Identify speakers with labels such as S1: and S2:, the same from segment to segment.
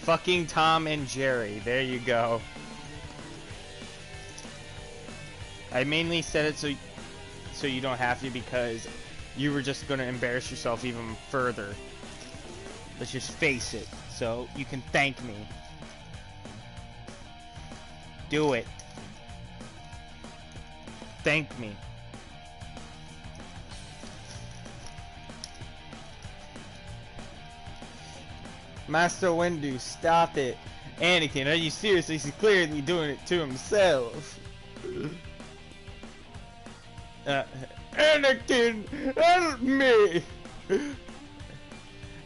S1: Fucking Tom and Jerry. There you go. I mainly said it so you don't have to, because you were just gonna embarrass yourself even further. Let's just face it, so you can thank me. Do it. Thank me. Master Windu, stop it. Anakin, are you serious? He's clearly doing it to himself. Anakin, help me!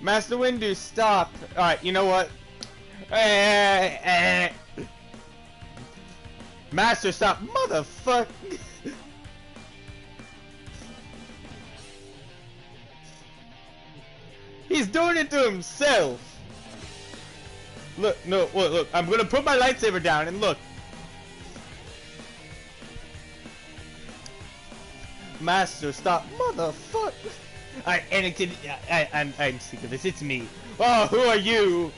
S1: Master Windu, stop. Alright, you know what? Master, stop. Motherfucker. He's doing it to himself. Look, no, look, I'm gonna put my lightsaber down and look. Master, stop. Motherfucker. Alright, Anakin, I'm sick of this. It's me. Oh, who are you?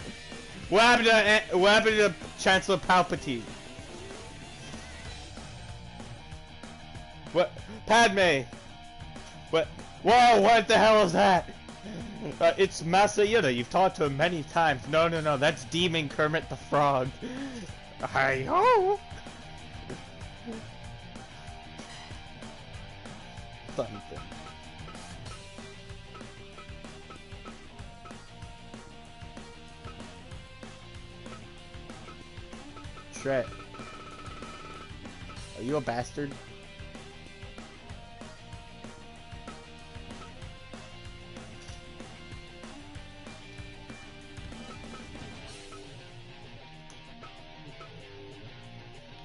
S1: What happened to Chancellor Palpatine? What? Padme! What? Whoa, what the hell is that? It's Master Yoda. You've talked to him many times. No, that's Demon Kermit the Frog. Hi-ho! Something. Shred. Are you a bastard?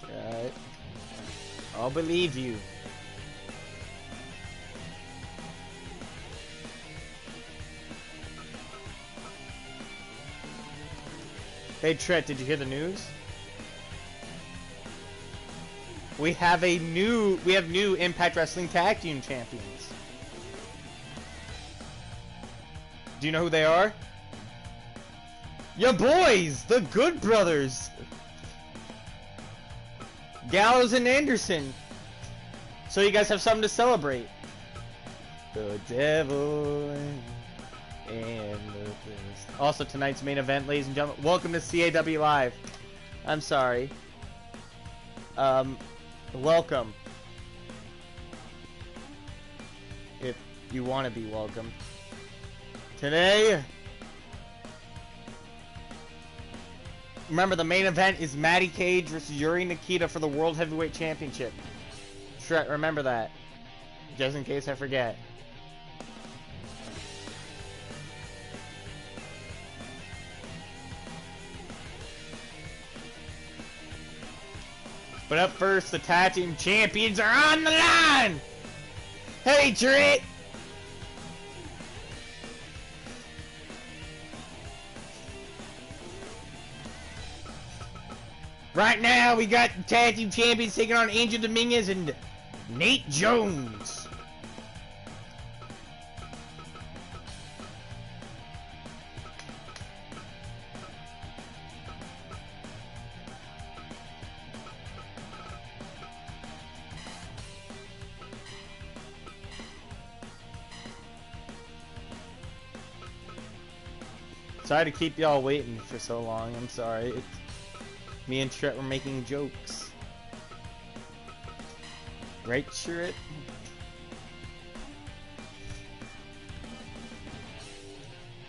S1: Alright. I'll believe you. Hey Tret, did you hear the news? We have new Impact Wrestling Tag Team Champions. Do you know who they are? Your boys, the Good Brothers. Gallows and Anderson. So you guys have something to celebrate. The devil and the beast. Also tonight's main event, ladies and gentlemen. Welcome to CAW Live. I'm sorry. Welcome. If you want to be welcome. Today, remember the main event is Matty Kage versus Yuri Nikita for the World Heavyweight Championship. Sure, remember that. Just in case I forget. But up first, the Tag Team Champions are on the line! Hey, Trit! Right now, we got the Tag Team Champions taking on Angel Dominguez and Nate Jones. Sorry to keep y'all waiting for so long. I'm sorry. Me and Tret were making jokes. Right, Tret?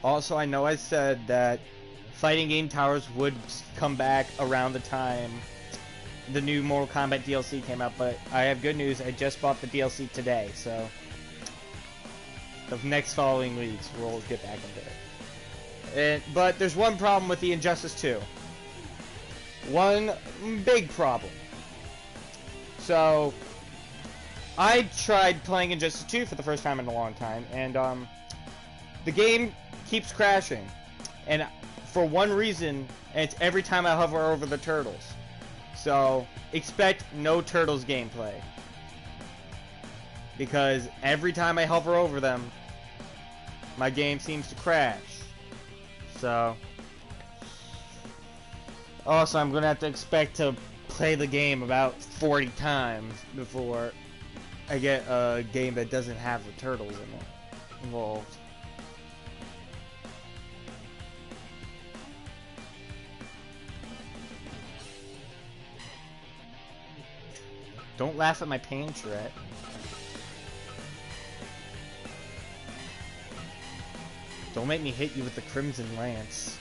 S1: Also, I know I said that Fighting Game Towers would come back around the time the new Mortal Kombat DLC came out, but I have good news. I just bought the DLC today, so the next following weeks we'll get back into it. But there's one problem with the Injustice 2. One big problem. So, I tried playing Injustice 2 for the first time in a long time, and the game keeps crashing. And for one reason, and it's every time I hover over the turtles. So, expect no turtles gameplay. Because every time I hover over them, my game seems to crash. So, Also, I'm gonna have to expect to play the game about 40 times before I get a game that doesn't have the turtles in it involved. Don't laugh at my pain, Shrek. Don't make me hit you with the Crimson Lance.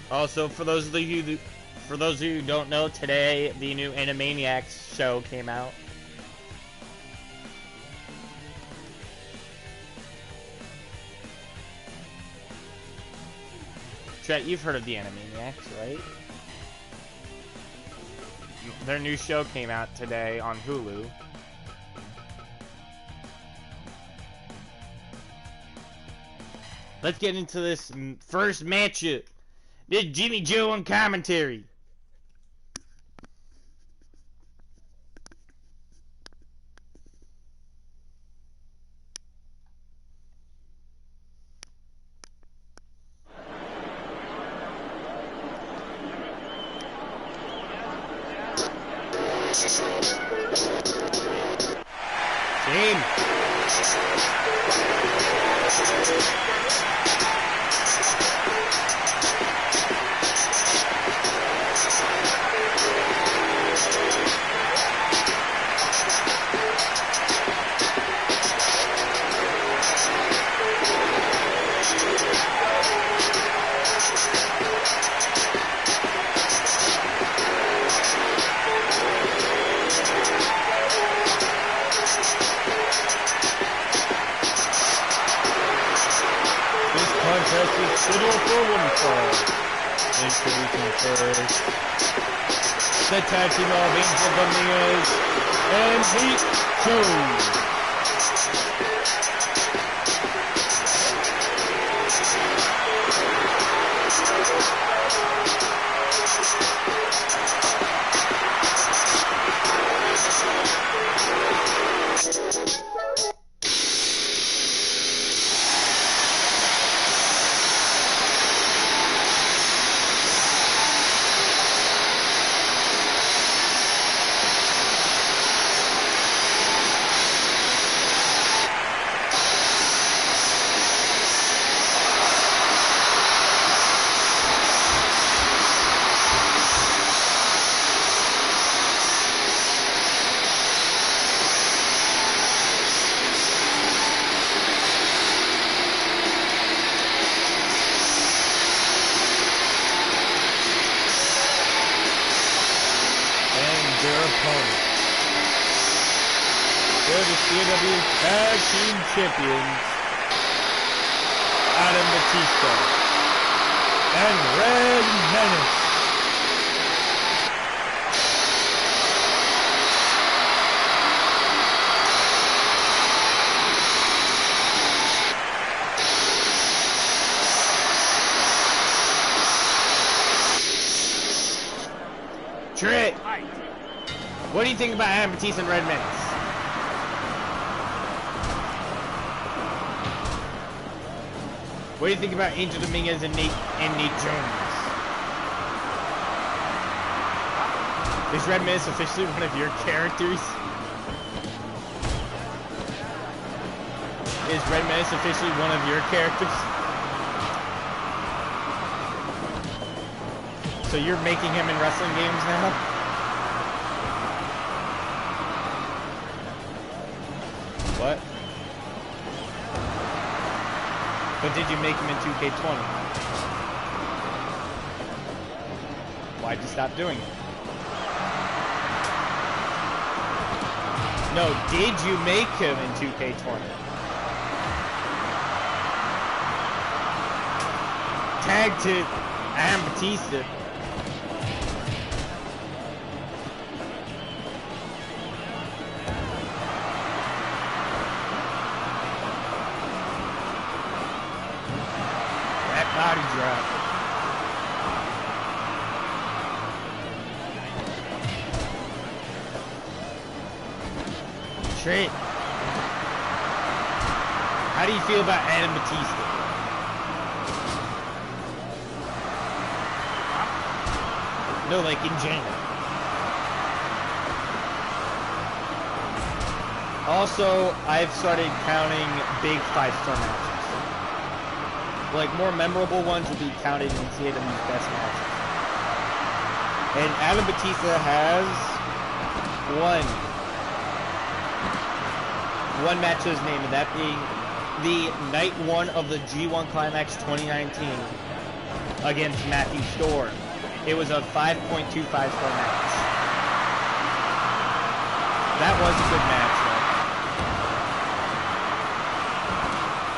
S1: Also, for those of you who don't know, today the new Animaniacs show came out. Chet, you've heard of the Animaniacs, right? Their new show came out today on Hulu. Let's get into this first matchup. This Jimmy Joe on commentary. Team. Introducing first the tag team of Angel Dominguez and Pete Jones. They're the CAW Tag Team Champions, Adam Batista and Red Menace. Trick! What do you think about Adam Batista and Red Menace? What do you think about Angel Dominguez and Nate Jones? Is Red Menace officially one of your characters? Is Red Menace officially one of your characters? So you're making him in wrestling games now? What? But did you make him in 2K20? Why'd you stop doing it? No, did you make him in 2K20? Tag to Adam Batista. That body drop. Trent, how do you feel about Adam Batista? No, like in general. Also, I've started counting big 5-star matches. Like, more memorable ones will be counted in CAW's best matches. And Adam Batista has one match to his name, and that being the night 1 of the G1 Climax 2019 against Matthew Storm. It was a 5.25-star match. That was a good match, though.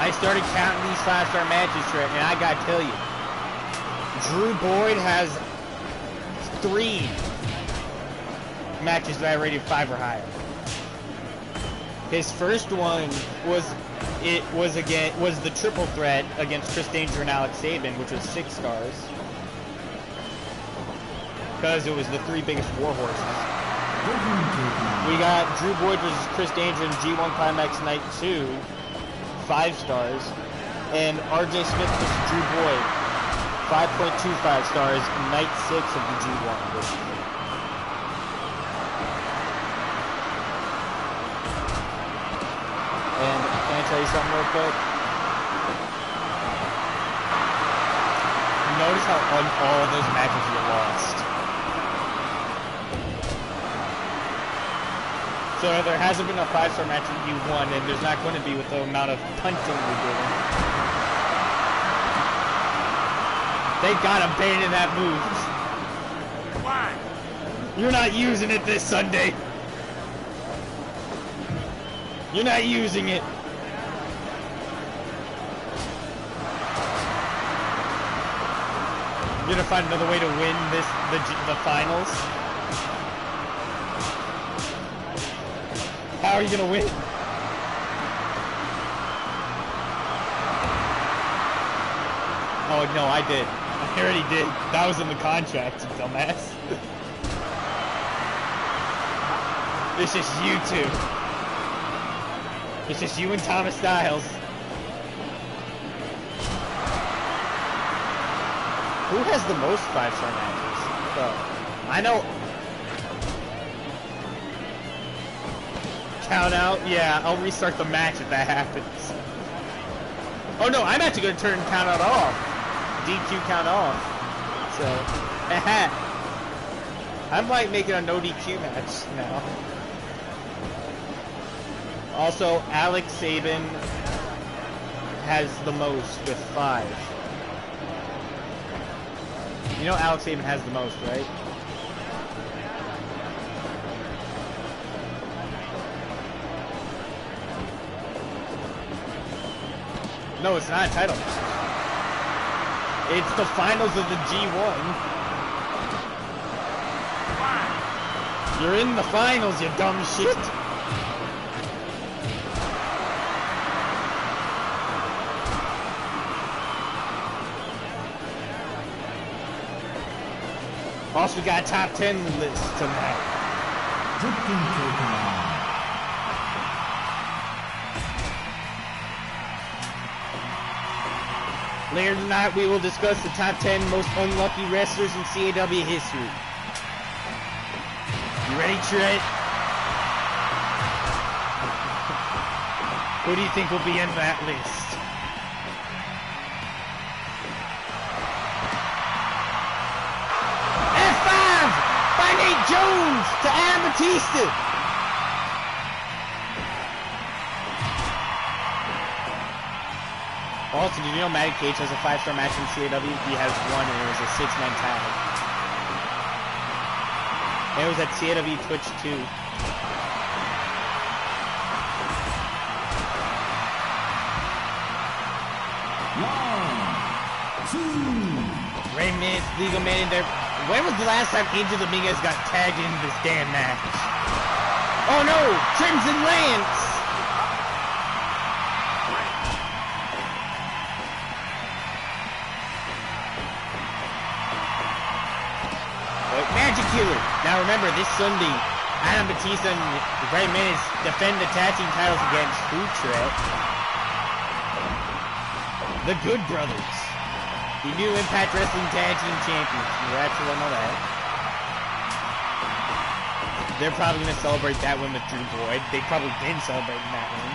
S1: I started counting these 5-star matches, Trent, and I gotta tell you, Drew Boyd has 3 matches that I rated 5 or higher. His first one was the triple threat against Chris Danger and Alex Sabin, which was 6 stars. Because it was the 3 biggest war horses. We got Drew Boyd versus Chris Danger in G1 Climax Night 2, 5 stars. And RJ Smith versus Drew Boyd, 5.25 stars, Night 6 of the G1. And can I tell you something real quick? Notice how on all of those matches you lost. So there hasn't been a 5-star match that you won, and there's not going to be with the amount of punting you're doing. They got abandoned that move. Why? You're not using it this Sunday. You're not using it. You're gonna find another way to win the finals. How are you gonna win? Oh no, I did. I already did. That was in the contract, you dumbass. It's just you two. It's just you and Thomas Styles. Who has the most 5-star matches? I know. Count out? Yeah, I'll restart the match if that happens. Oh no, I'm actually going to turn count out off. DQ count off. So, I'm like making a no DQ match now. Also, Alex Sabin has the most with 5. You know Alex Sabin has the most, right? No, it's not a title match. It's the finals of the G1. You're in the finals, you dumb shit. Also, we got a top 10 list tonight. Later tonight, we will discuss the top 10 most unlucky wrestlers in CAW history. You ready, Trent? Who do you think will be in that list? Nate Jones to Adam Batista. Also, did you know Matty Kage has a 5-star match in CAW? He has one, and it was a 6-man tag. And it was at CAW Twitch 2. Ray Minutes, Legal Man in there. When was the last time Angel Dominguez got tagged into this damn match? Oh no! Crimson Lance! Magic Killer. Now remember, this Sunday, Adam Batista and Ray Minutes defend the tag team titles against Who Trek? The Good Brothers. The new Impact Wrestling Tag Team Champions. Congrats to them on that. They're probably going to celebrate that win with Drew Boyd. They probably didn't celebrate that win.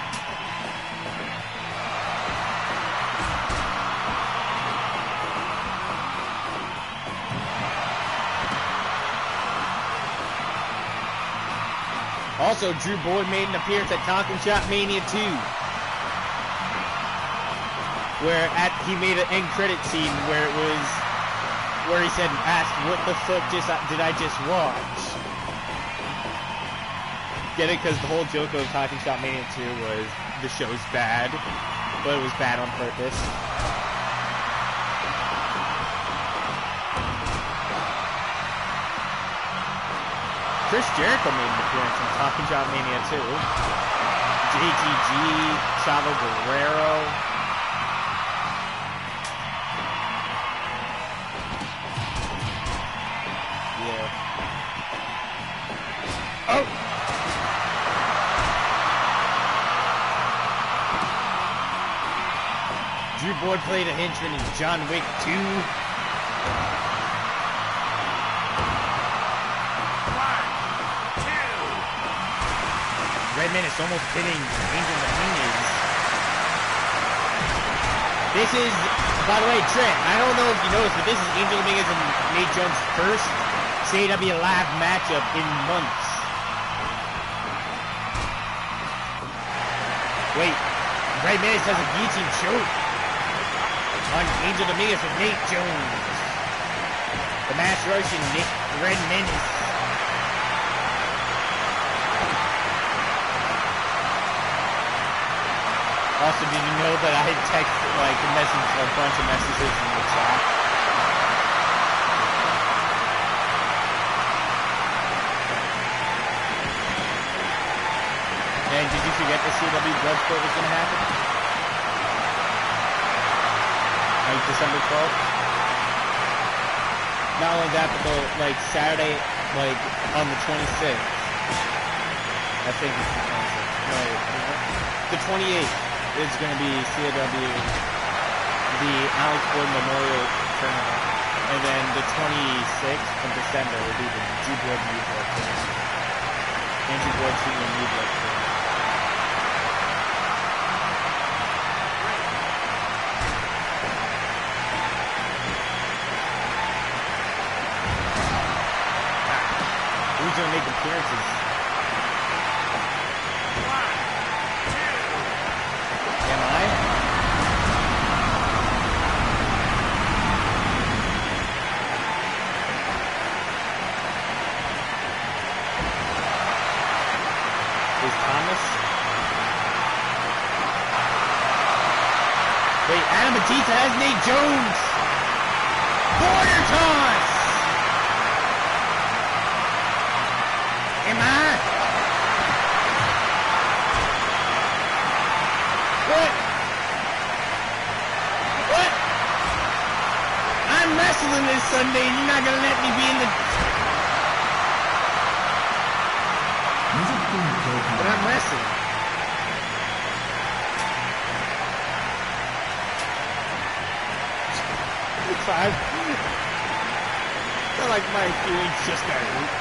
S1: Also, Drew Boyd made an appearance at Talking Shop Mania 2. Where he made an end credit scene where he said, asked, what the fuck did I just watch? Get it? Because the whole joke of Talking Shop Mania 2 was the show's bad, but it was bad on purpose. Chris Jericho made an appearance in Talking Shop Mania 2. JTG, Chavo Guerrero. Oh! Drew Boyd played a henchman in John Wick 2. Red Menace almost pinning Angel Dominguez. This is, by the way, Trent, I don't know if you noticed, but this is Angel Dominguez and Nate Jones' first CAW live matchup in months. Wait, Ray Menace has a guillotine choke on Angel Dominguez with Nate Jones. The Mass Russian Red Menace. Also, did you know that I texted, like, a bunch of messages in the chat? And did you forget the CW Bloodsport was going to happen? Like December 12th? Not only that, but like Saturday, like on the 26th. I think it's the 26th. No, the 28th is going to be CW, the Alex Ford Memorial Tournament. And then the 26th of December will be the Drew Boyd New Blood Tournament. Andrew Boyd Senior New Blood Tournament. Who's going to make appearances? Am I? Is Thomas? Wait, Adam Batista has Nate Jones! Border toss! Am I? What? What? I'm wrestling this Sunday and you're not gonna let me be in the... But I'm wrestling. I feel like my feelings just got hurt.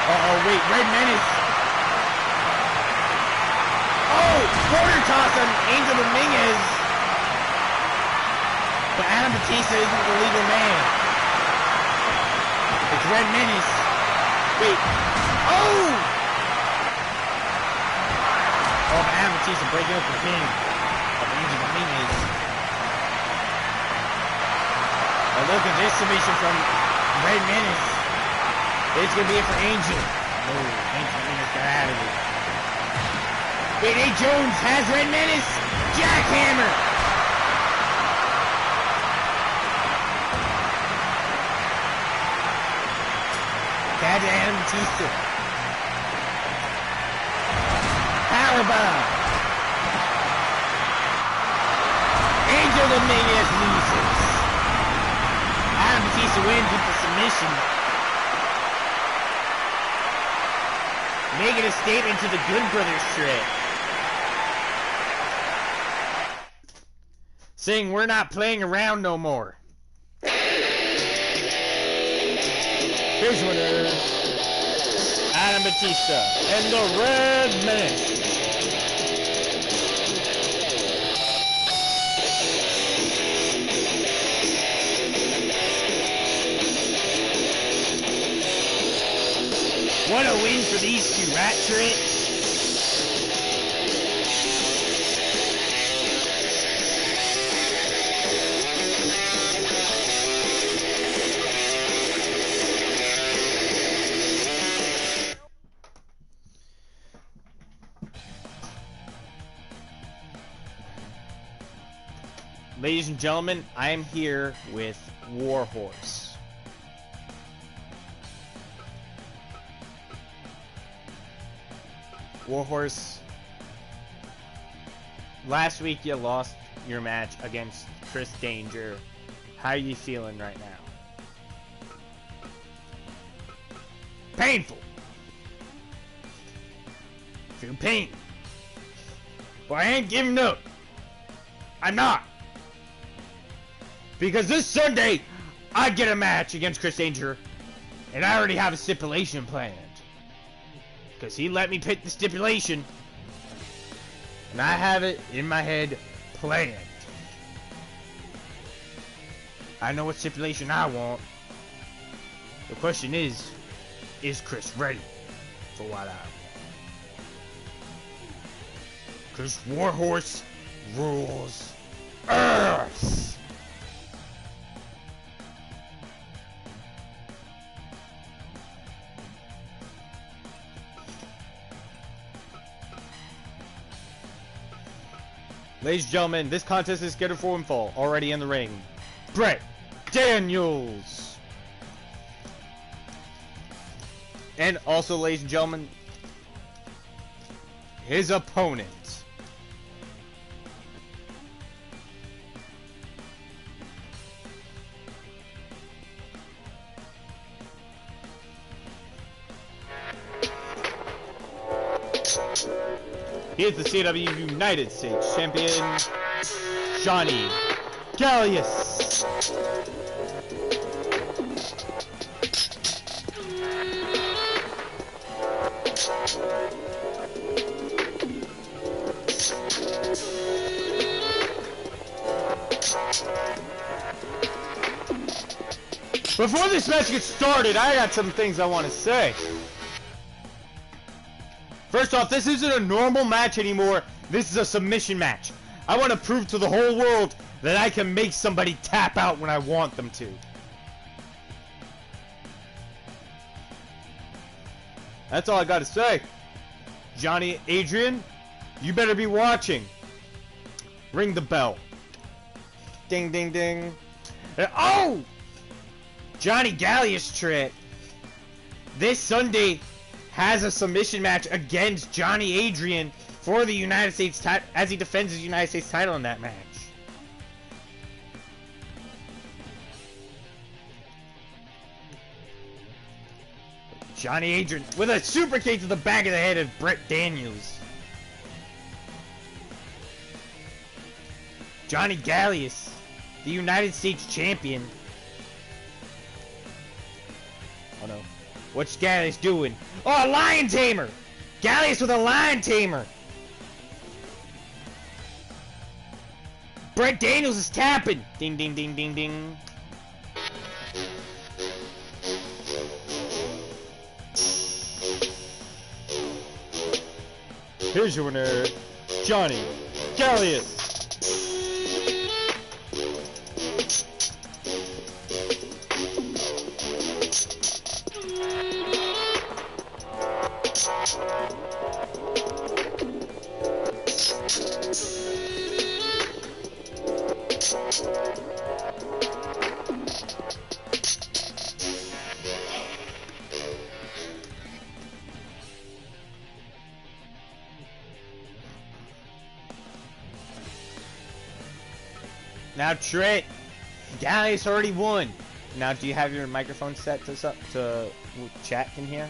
S1: Uh-oh, wait, Red Menace. Oh, quarter toss on Angel Dominguez. But Adam Batista isn't the legal man. It's Red Menace. Wait. Oh! Oh, but Adam Batista breaking up the pin of Angel Dominguez. Oh, look at this submission from Red Menace. It's gonna be it for Angel. Oh, Angel Dominguez got out of it. Wait, A. Jones has Red Menace. Jackhammer. Got to Adam Batista. Powerbomb. Angel Dominguez loses. Adam Batista wins with the submission. Making a statement to the Good Brothers trip. Saying we're not playing around no more. Here's winner, Adam Batista and the Red Menace. What a win for these two, right, Trent? Ladies and gentlemen, I am here with Warhorse. Warhorse, last week you lost your match against Chris Danger. How are you feeling right now? Painful. Feel pain. Well, I ain't giving up. I'm not. Because this Sunday, I get a match against Chris Danger, and I already have a stipulation planned. Because he let me pick the stipulation, and I have it in my head planned. I know what stipulation I want. The question is Chris ready for what I want? Because Warhorse rules Earth! Ladies and gentlemen, this contest is scheduled for one fall. Already in the ring, Brett Daniels. And also, ladies and gentlemen, his opponent. He is the CAW United States Champion, Johnny Gallius. Before this match gets started, I got some things I want to say. First off, this isn't a normal match anymore. This is a submission match. I want to prove to the whole world that I can make somebody tap out when I want them to. That's all I got to say. Johnny Adrian, you better be watching. Ring the bell. Ding, ding, ding. Oh! Johnny Gallius trick. This Sunday has a submission match against Johnny Adrian for the United States title as he defends his United States title in that match. Johnny Adrian with a super kick to the back of the head of Brett Daniels. Johnny Gallius, the United States champion. Oh no. What's Gallius doing? Oh, a lion tamer! Gallius with a lion tamer! Brett Daniels is tapping! Ding, ding, ding, ding, ding. Here's your winner, Johnny Gallius. Now Trent, Gallius already won. Now do you have your microphone set to chat can hear?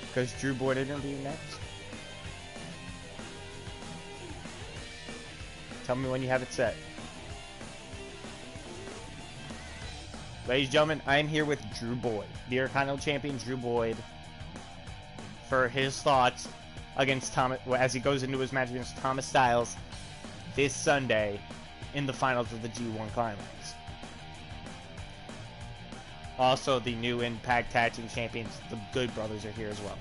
S1: Because Drew Boyd interview next. Tell me when you have it set. Ladies and gentlemen, I am here with Drew Boyd, the Intercontinental Champion Drew Boyd, for his thoughts against Thomas as he goes into his match against Thomas Styles this Sunday in the finals of the G1 Climax. Also, the new Impact Tag Team Champions, the Good Brothers, are here as well.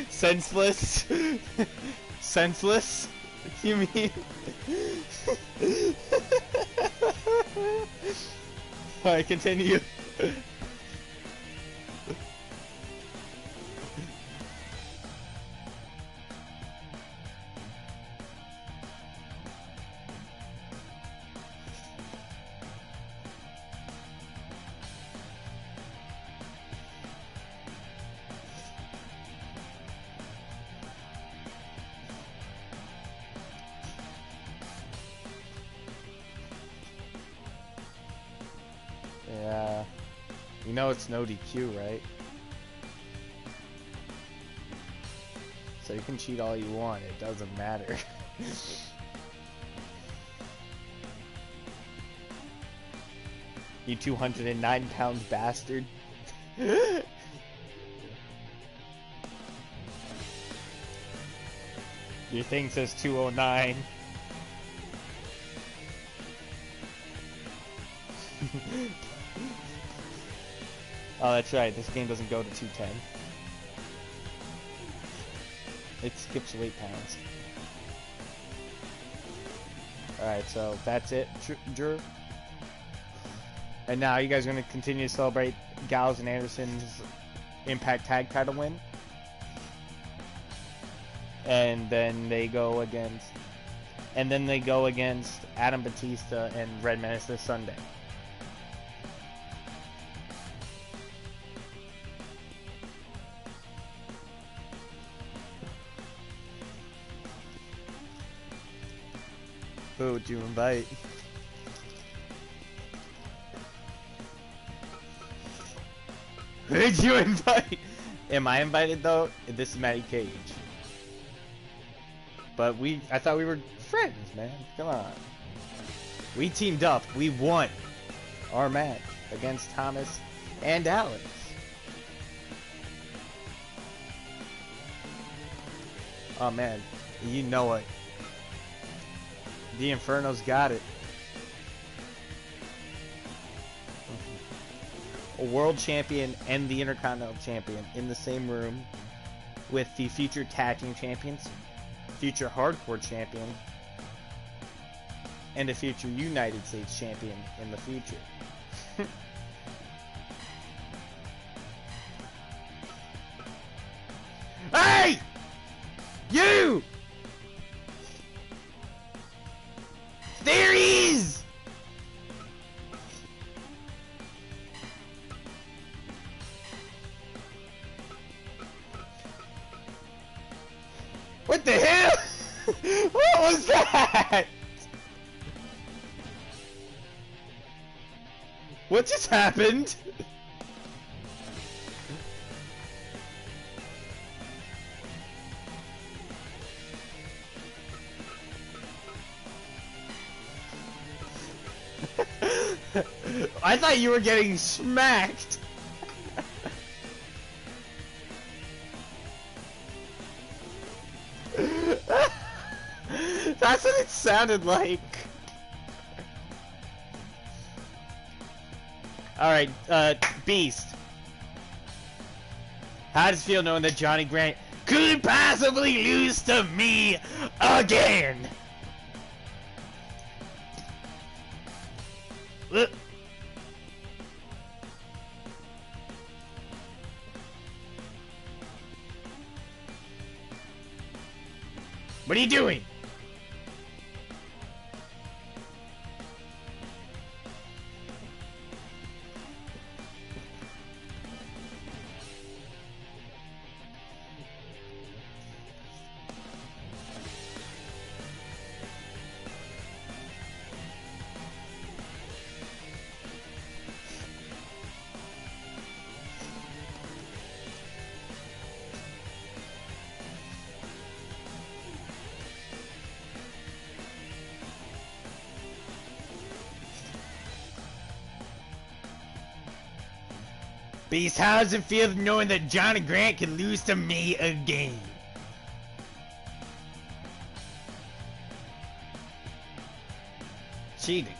S1: Senseless? Senseless? You mean? Alright, continue. Yeah, you know it's no DQ, right? So you can cheat all you want, it doesn't matter. You 209-pound bastard. Your thing says 209. Oh, that's right. This game doesn't go to 210. It skips weight pounds. Alright, so that's it, Drew. And now you guys are going to continue to celebrate Gallows and Anderson's Impact Tag title win. And then they go against Adam Batista and Red Menace this Sunday. Who would you invite? Who did you invite? Am I invited though? This is Matty Kage. But I thought we were friends, man. Come on. We teamed up. We won our match against Thomas and Alex. Oh man, you know it. The Inferno's got it. A world champion and the Intercontinental champion in the same room with the future tag team champions, future hardcore champion, and a future United States champion in the future. Hey! You! There he is! What the hell? What was that? What just happened? I thought you were getting smacked. That's what it sounded like. Alright, Beast. How does it feel knowing that Johnny Grant could possibly lose to me again? What are you doing? Beast, how does it feel knowing that Johnny Grant can lose to me again? Cheating.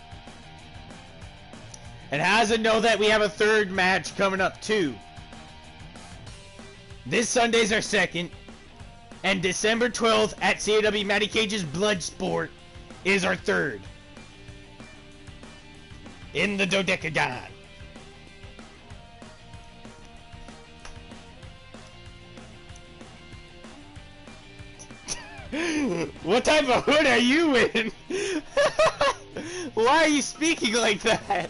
S1: And how does it know that we have a third match coming up too? This Sunday's our second, and December 12th at CAW Matty Kage's Bloodsport is our third. In the Dodecagon. What type of hood are you in? Why are you speaking like that?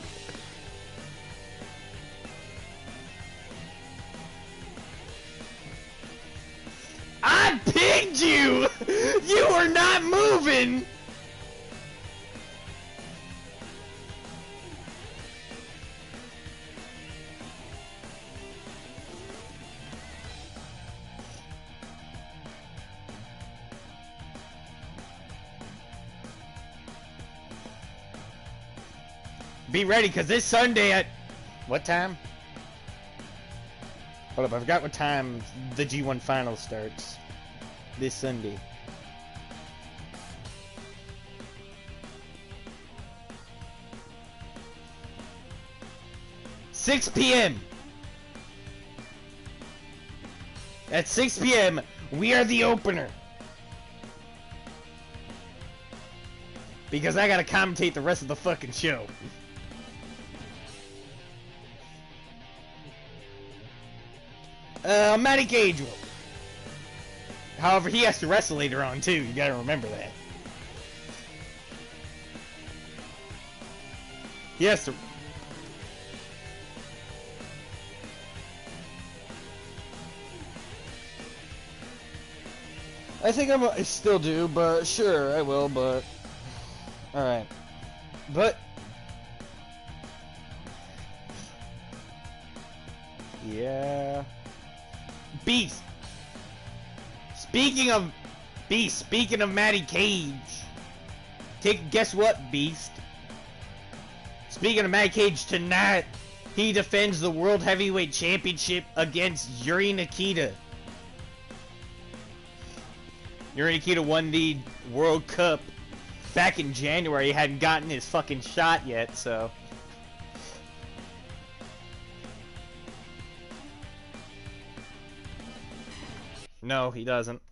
S1: I pinged you! You were not moving! Be ready, because this Sunday at... What time? Hold up, I forgot what time the G1 final starts. This Sunday. 6 p.m. At 6 p.m., we are the opener. Because I gotta commentate the rest of the fucking show. Matty Kage will. However, he has to wrestle later on too. You gotta remember that. He has to. I think I still do, but sure, I will, but... Alright. But... Yeah... Beast! Speaking of... Beast, speaking of Matty Kage... Guess what, Beast? Speaking of Matty Kage, tonight, he defends the World Heavyweight Championship against Yuri Nikita. Yuri Nikita won the World Cup back in January. He hadn't gotten his fucking shot yet, so... No, he doesn't.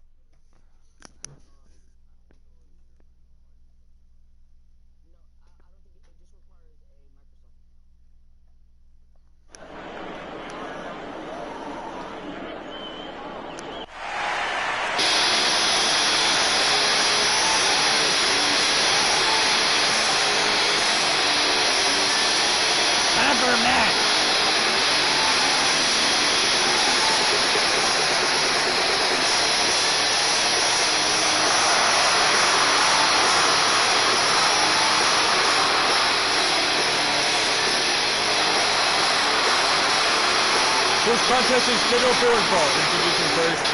S1: This contest is scheduled for fall. Introducing first,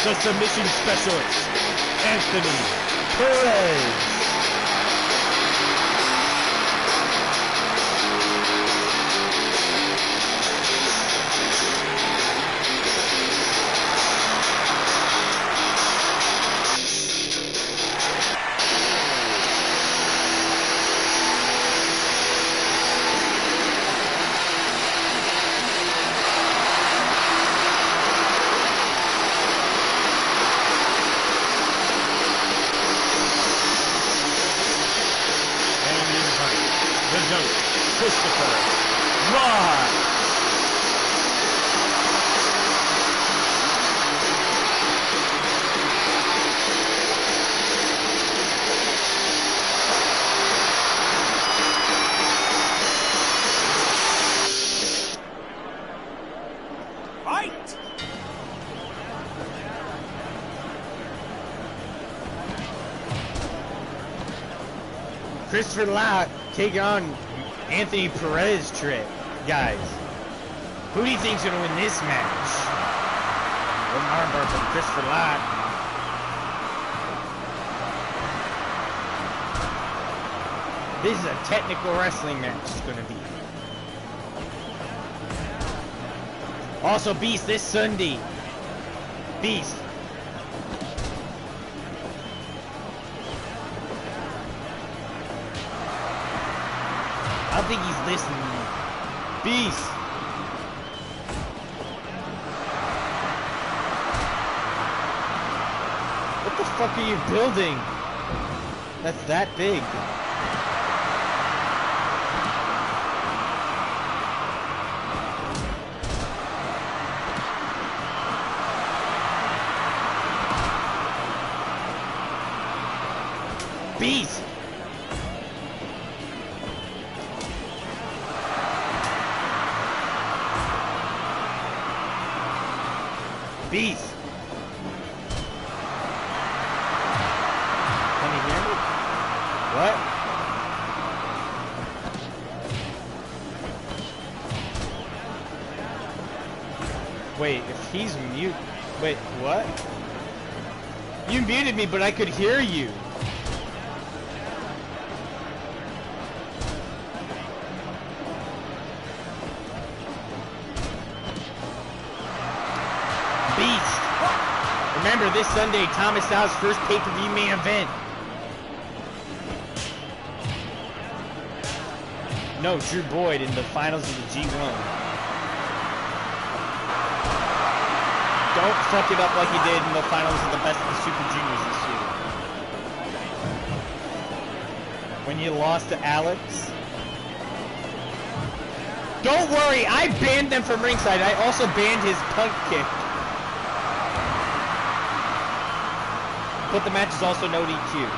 S1: the submission specialist, Anthony Perez. Christopher. Rawhide. Christopher Lott taking on Anthony Perez trick. Guys, who do you think's gonna win this match? One armbar from Christopher Lott. This is a technical wrestling match it's gonna be. Also Beast this Sunday. Beast. I don't think he's listening. Beast. What the fuck are you building? That's that big. Beast. Beast. Can you hear me? What? Wait, if he's mute. Wait, what? You muted me, but I could hear you. Beast. Remember, this Sunday, Thomas Styles' first pay-per-view main event. No, Drew Boyd in the finals of the G1. Don't fuck it up like you did in the finals of the Best of the Super Juniors this year. When you lost to Alex. Don't worry, I banned them from ringside. I also banned his punt kick. But the match is also no DQ.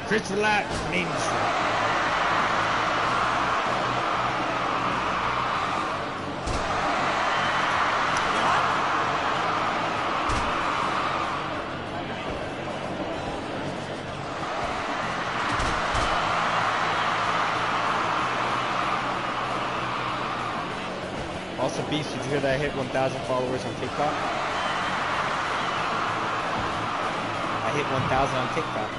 S1: Christopher Lott, Main Street. Also, Beast, did you hear that I hit 1,000 followers on TikTok? I hit 1,000 on TikTok.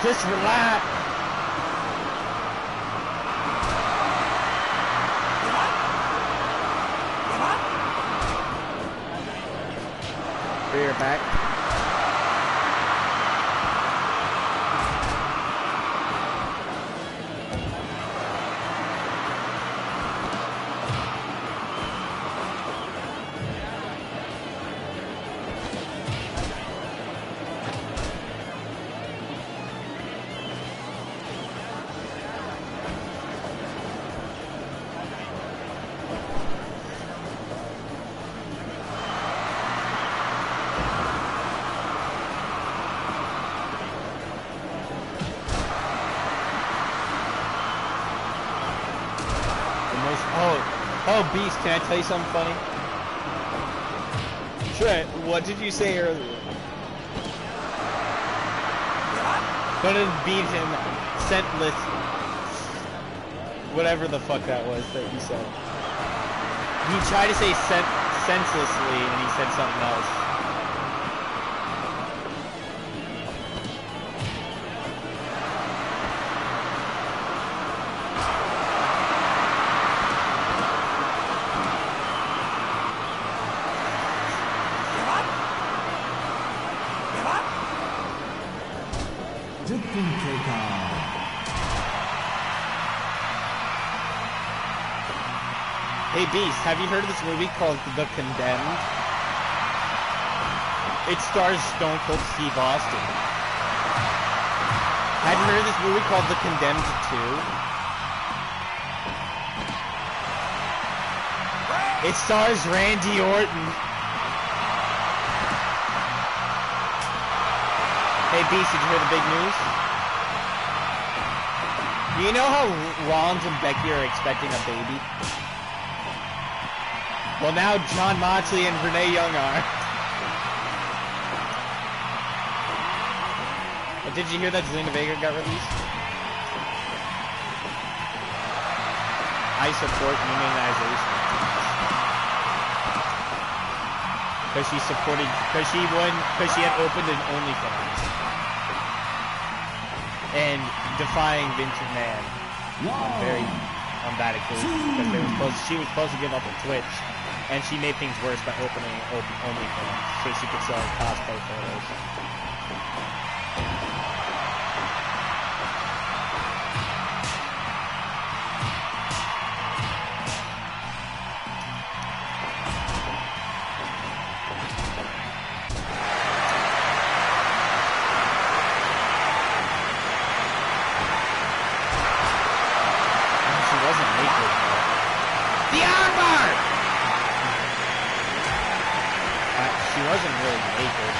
S1: Christopher Lott. Rear back. Oh, Beast, can I tell you something funny? Trent, what did you say earlier? Gonna beat him scentless. Whatever the fuck that was that you said. You tried to say senselessly, and he said something else. Hey Beast, have you heard of this movie called The Condemned? It stars Stone Cold Steve Austin. Have you heard of this movie called The Condemned 2? It stars Randy Orton. Hey Beast, did you hear the big news? You know how Rollins and Becky are expecting a baby? Well, now John Moxley and Renee Young are. But did you hear that Zelina Vega got released? I support unionization. Because she supported, because she had opened an OnlyFans. And defying Vince McMahon on that occasion. Because she was supposed to give up her Twitch. And she made things worse by opening OnlyFans so she could sell cosplay photos. She wasn't naked, though. The armbar! She wasn't really naked.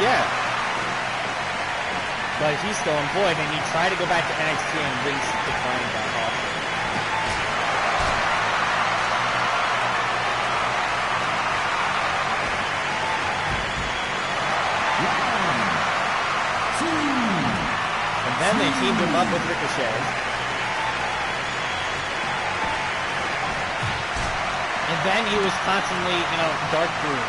S1: Yeah. But he's still employed, and he tried to go back to NXT, and Vince declined that offer. And then they teamed him up with Ricochet. And then he was constantly, dark room.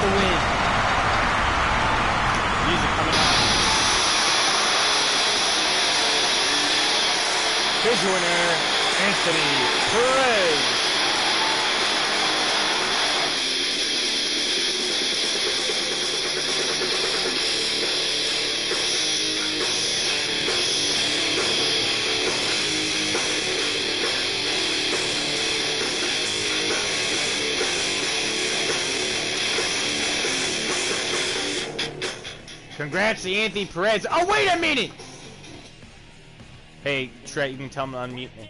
S1: The win. Music coming out. Here's your winner, Anthony Perez. Congrats to Anthony Perez. Oh, wait a minute! Hey, Trey, you can tell him to unmute me.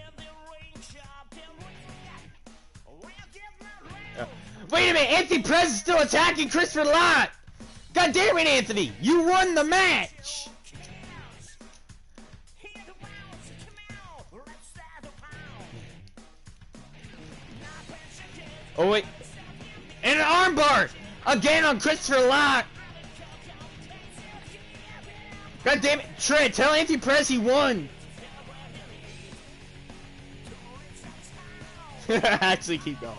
S1: Wait a minute! Anthony Perez is still attacking Christopher Lott! God damn it, Anthony! You won the match! Oh, wait. And an armbar! Again on Christopher Lott! God damn it, Trey, tell Anthony Perez he won! Actually, keep going.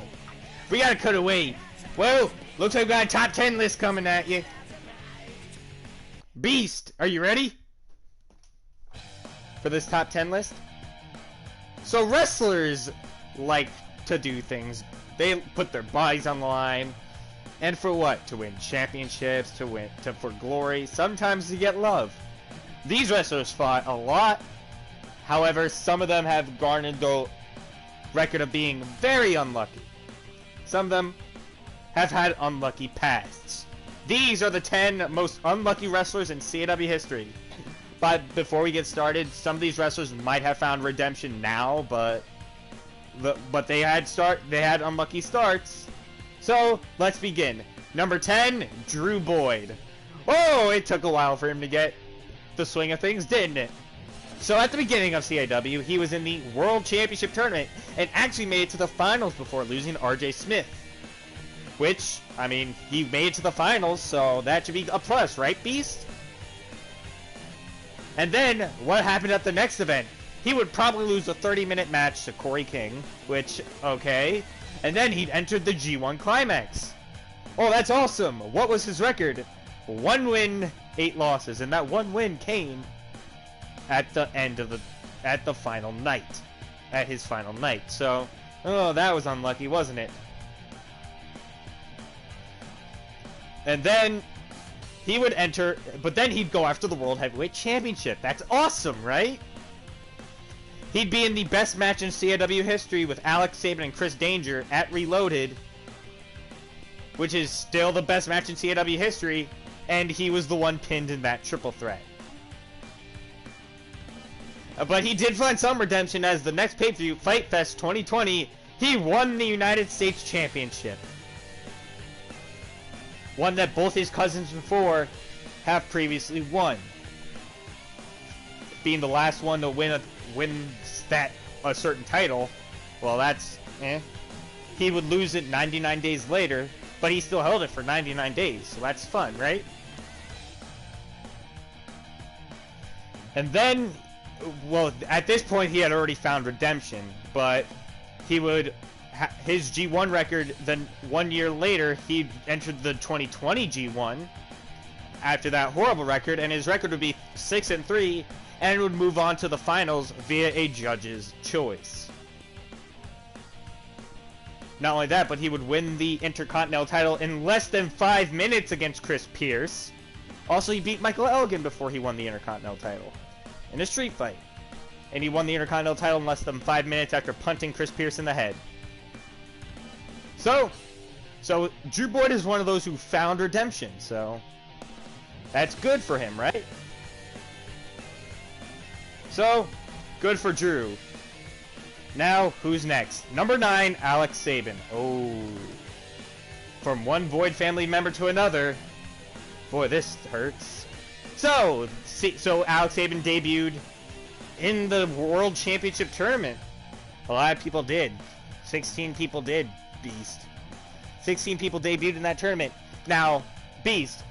S1: We gotta cut away. Whoa, looks like we got a top 10 list coming at you. Beast, are you ready? For this top 10 list? So wrestlers like to do things. They put their bodies on the line. And for what? To win championships, for glory, sometimes to get love. These wrestlers fought a lot. However, some of them have garnered the record of being very unlucky. Some of them have had unlucky pasts. These are the 10 most unlucky wrestlers in CAW history. But before we get started, some of these wrestlers might have found redemption now, but they had unlucky starts. So let's begin. Number 10, Drew Boyd. Oh, it took a while for him to get the swing of things, didn't it? So at the beginning of CAW, he was in the World Championship Tournament and actually made it to the finals before losing RJ Smith. Which, I mean, he made it to the finals, so that should be a plus, right, Beast? And then, what happened at the next event? He would probably lose a 30-minute match to Corey King, which, okay. And then he'd entered the G1 Climax. Oh, that's awesome! What was his record? 1 win, 8 losses, and that 1 win came at the end of at the final night. At his final night. So, oh, that was unlucky, wasn't it? And then he would enter, but then he'd go after the World Heavyweight Championship. That's awesome, right? He'd be in the best match in CAW history with Alex Sabin and Chris Danger at Reloaded, which is still the best match in CAW history, and he was the one pinned in that triple threat. But he did find some redemption as the next pay-per-view, Fight Fest 2020, he won the United States Championship. One that both his cousins before have previously won. Being the last one to win a certain title, well, that's He would lose it 99 days later, but he still held it for 99 days, so that's fun, right? And then, well, at this point he had already found redemption, but he would his G1 record, then 1 year later, he entered the 2020 G1 after that horrible record, and his record would be 6-3, and would move on to the finals via a judge's choice. Not only that, but he would win the Intercontinental title in less than 5 minutes against Chris Pierce. Also, he beat Michael Elgin before he won the Intercontinental title in a street fight. And he won the Intercontinental title in less than 5 minutes after punting Chris Pierce in the head. So Drew Boyd is one of those who found redemption, so that's good for him, right? So, good for Drew. Now, who's next? Number 9, Alex Sabin. Oh. From one Void family member to another. Boy, this hurts. So Alex Sabin debuted in the World Championship Tournament. A lot of people did. 16 people did, Beast. 16 people debuted in that tournament. Now, Beast.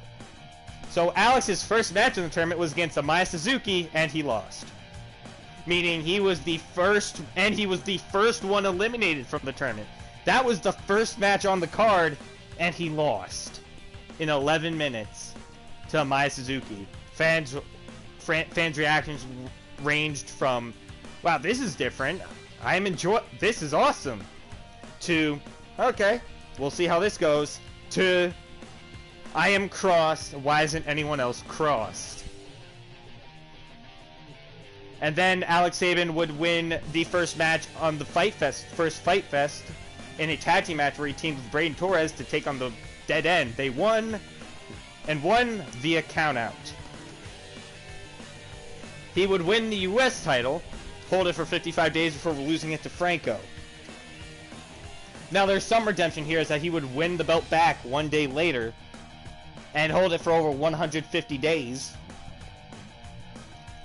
S1: So Alex's first match in the tournament was against Amaya Suzuki, and he lost. Meaning he was the first, and he was the first one eliminated from the tournament. That was the first match on the card, and he lost in 11 minutes to Amaya Suzuki. Fans' reactions ranged from, wow, this is different, this is awesome, to, okay, we'll see how this goes, to, I am crossed, why isn't anyone else crossed? And then Alex Sabin would win the first match on the first Fight Fest, in a tag team match where he teamed with Braden Torres to take on the Dead End. They won, and won via countout. He would win the US title, hold it for 55 days before losing it to Franco. Now there's some redemption here, is that he would win the belt back 1 day later, and hold it for over 150 days.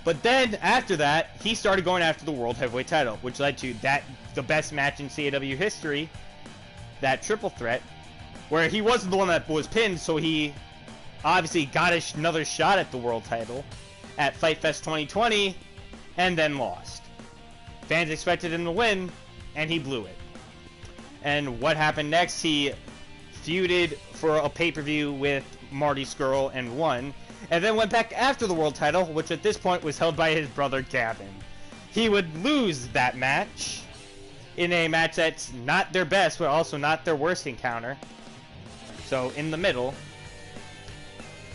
S1: But then, after that, he started going after the World Heavyweight title, which led to the best match in CAW history, that triple threat, where he wasn't the one that was pinned, so he obviously got another shot at the world title at Fight Fest 2020, and then lost. Fans expected him to win, and he blew it. And what happened next? He feuded for a pay-per-view with Marty Scurll and won, and then went back after the world title, which at this point was held by his brother Gavin. He would lose that match in a match that's not their best, but also not their worst encounter. So, in the middle.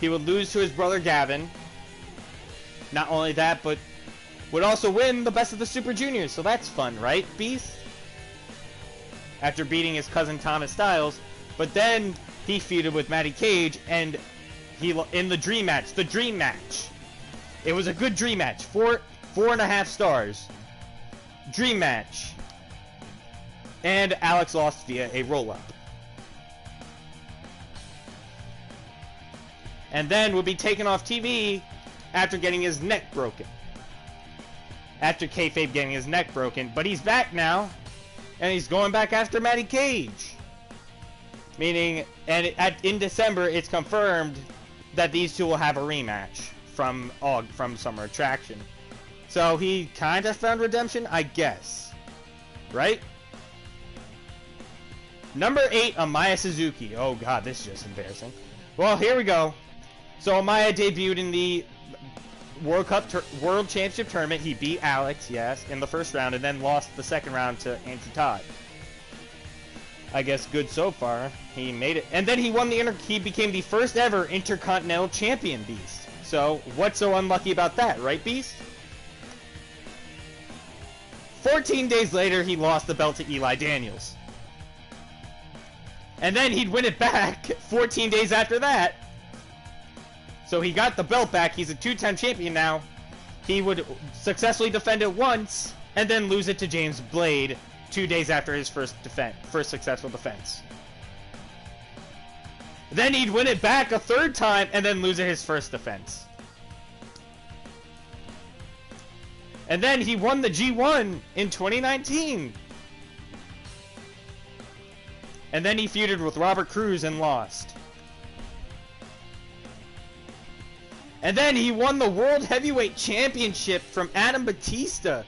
S1: He would lose to his brother Gavin. Not only that, but would also win the Best of the Super Juniors, so that's fun, right, Beast? After beating his cousin Thomas Styles. But then he feuded with Matty Kage, and in the dream match, It was a good dream match. 4.5 stars. Dream match. And Alex lost via a roll-up. And then would be taken off TV after getting his neck broken. After kayfabe getting his neck broken. But he's back now. And he's going back after Matty Kage. Meaning, in December, it's confirmed that these two will have a rematch from Summer Attraction. So he kind of found redemption, I guess. Right? Number 8, Amaya Suzuki. Oh god, this is just embarrassing. Well, here we go. So Amaya debuted in the World Championship Tournament. He beat Alex, yes, in the first round, and then lost the second round to Andrew Todd. I guess good so far. He made it. And then he won he became the first ever Intercontinental Champion, Beast. So, what's so unlucky about that, right, Beast? 14 days later, he lost the belt to Eli Daniels. And then he'd win it back 14 days after that. So he got the belt back. He's a 2-time champion now. He would successfully defend it once, and then lose it to James Blade 2 days after his first successful defense. Then he'd win it back a third time, and then lose it his first defense. And then he won the G1 in 2019. And then he feuded with Robert Cruz and lost. And then he won the World Heavyweight Championship from Adam Batista.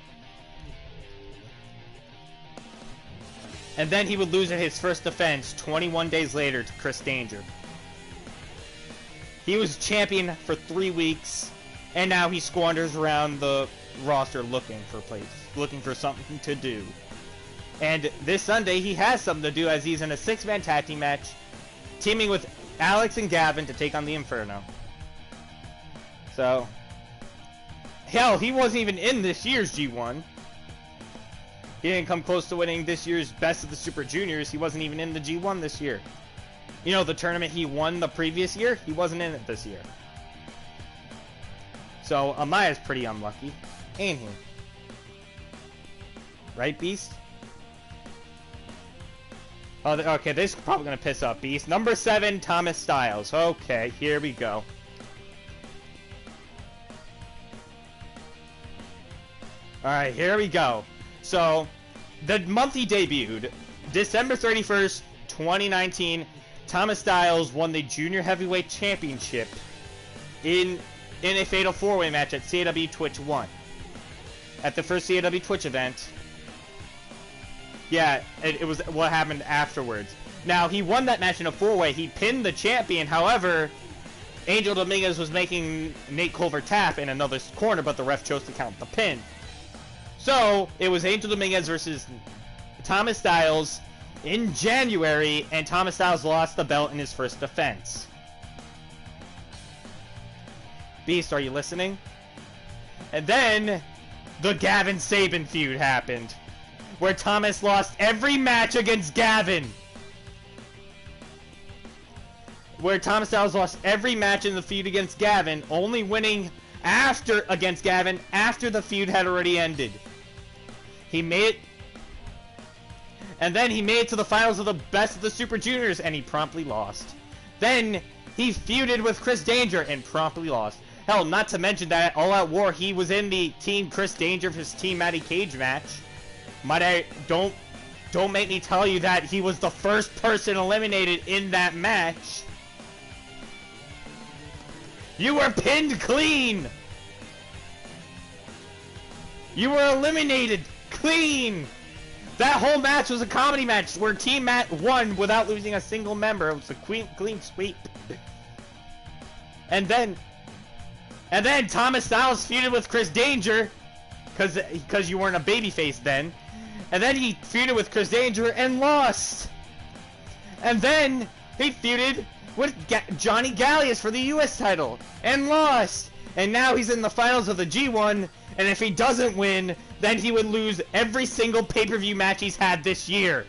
S1: And then he would lose at his first defense 21 days later to Chris Danger. He was champion for 3 weeks, and now he squanders around the roster looking for something to do. And this Sunday he has something to do as he's in a 6-man tag team match, teaming with Alex and Gavin to take on the Inferno. So, hell, he wasn't even in this year's G1. He didn't come close to winning this year's Best of the Super Juniors. He wasn't even in the G1 this year. You know, the tournament he won the previous year, he wasn't in it this year. So, Amaya's pretty unlucky. Ain't he? Right, Beast? Oh, okay, this is probably going to piss off Beast. Number 7, Thomas Styles. Okay, here we go. Alright, here we go. So, the month he debuted, December 31st, 2019, Thomas Styles won the Junior Heavyweight Championship in a Fatal 4-Way match at CAW Twitch 1. At the first CAW Twitch event. Yeah, it was what happened afterwards. Now, he won that match in a 4-way. He pinned the champion, however, Angel Dominguez was making Nate Culver tap in another corner, but the ref chose to count the pin. So, it was Angel Dominguez versus Thomas Styles in January, and Thomas Styles lost the belt in his first defense. Beast, are you listening? And then, the Gavin Sabin feud happened, where Thomas lost every match against Gavin. Where Thomas Styles lost every match in the feud against Gavin, only winning against Gavin after the feud had already ended. He made it, and then he made it to the finals of the Best of the Super Juniors, and he promptly lost. Then he feuded with Chris Danger and promptly lost. Hell, not to mention that at All Out War, he was in the Team Chris Danger vs. Team Matty Kage match. Don't make me tell you that he was the first person eliminated in that match. You were pinned clean. You were eliminated clean. That whole match was a comedy match where Team Matt won without losing a single member. It was a clean sweep. And then Thomas Styles feuded with Chris Danger, because you weren't a babyface then. And then he feuded with Chris Danger and lost. And then he feuded with Johnny Gallius for the US title and lost. And now he's in the finals of the G1, and if he doesn't win, then he would lose every single pay-per-view match he's had this year.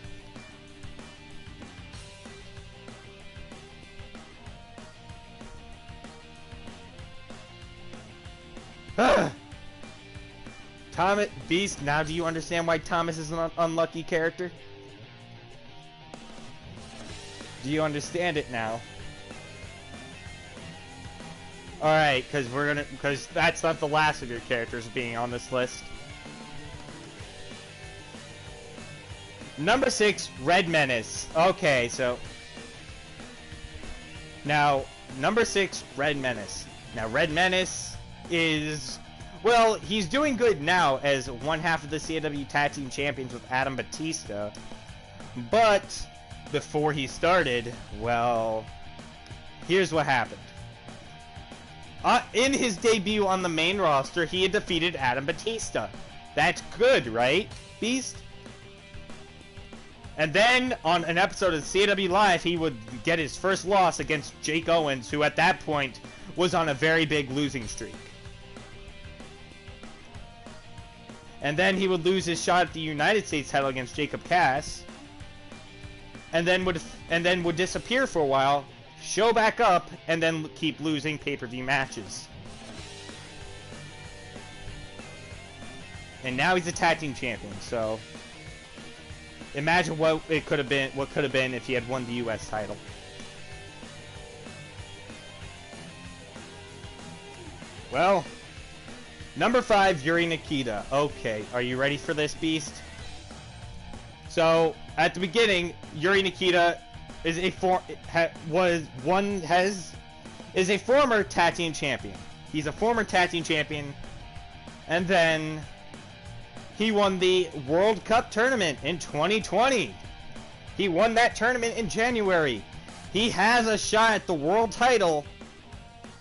S1: Thomas Beast, now do you understand why Thomas is an unlucky character? Do you understand it now? Alright, because that's not the last of your characters being on this list. Number 6, Red Menace. Okay, so... Now, number 6, Red Menace. Now, Red Menace is... Well, he's doing good now as one half of the CAW Tag Team Champions with Adam Batista. But, before he started, well... Here's what happened. In his debut on the main roster, he had defeated Adam Batista. That's good, right, Beast? And then, on an episode of CAW Live, he would get his first loss against Jake Owens, who at that point was on a very big losing streak. And then he would lose his shot at the United States title against Jacob Cass. And then would disappear for a while, show back up, and then keep losing pay-per-view matches. And now he's a tag team champion, so imagine what it could have been if he had won the US title. Well, number 5, Yuri Nikita. Okay, are you ready for this, Beast? So, at the beginning, Yuri Nikita is a former tag team champion. He's a former tag team champion, and then he won the World Cup tournament in 2020. He won that tournament in January. He has a shot at the world title,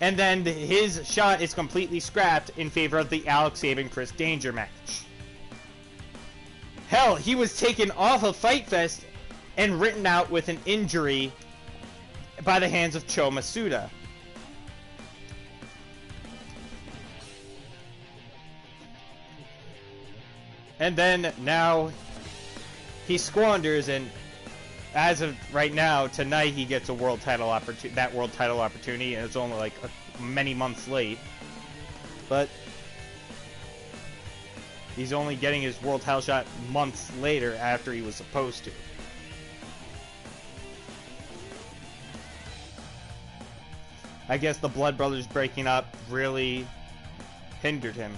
S1: and then his shot is completely scrapped in favor of the Alex Saban-Chris Danger match. Hell, he was taken off of Fight Fest and written out with an injury by the hands of Cho Masuda. And then now he squanders, and as of right now, tonight he gets a world title opportunity, and it's only like many months late. But he's only getting his world title shot months later after he was supposed to. I guess the Blood Brothers breaking up really hindered him.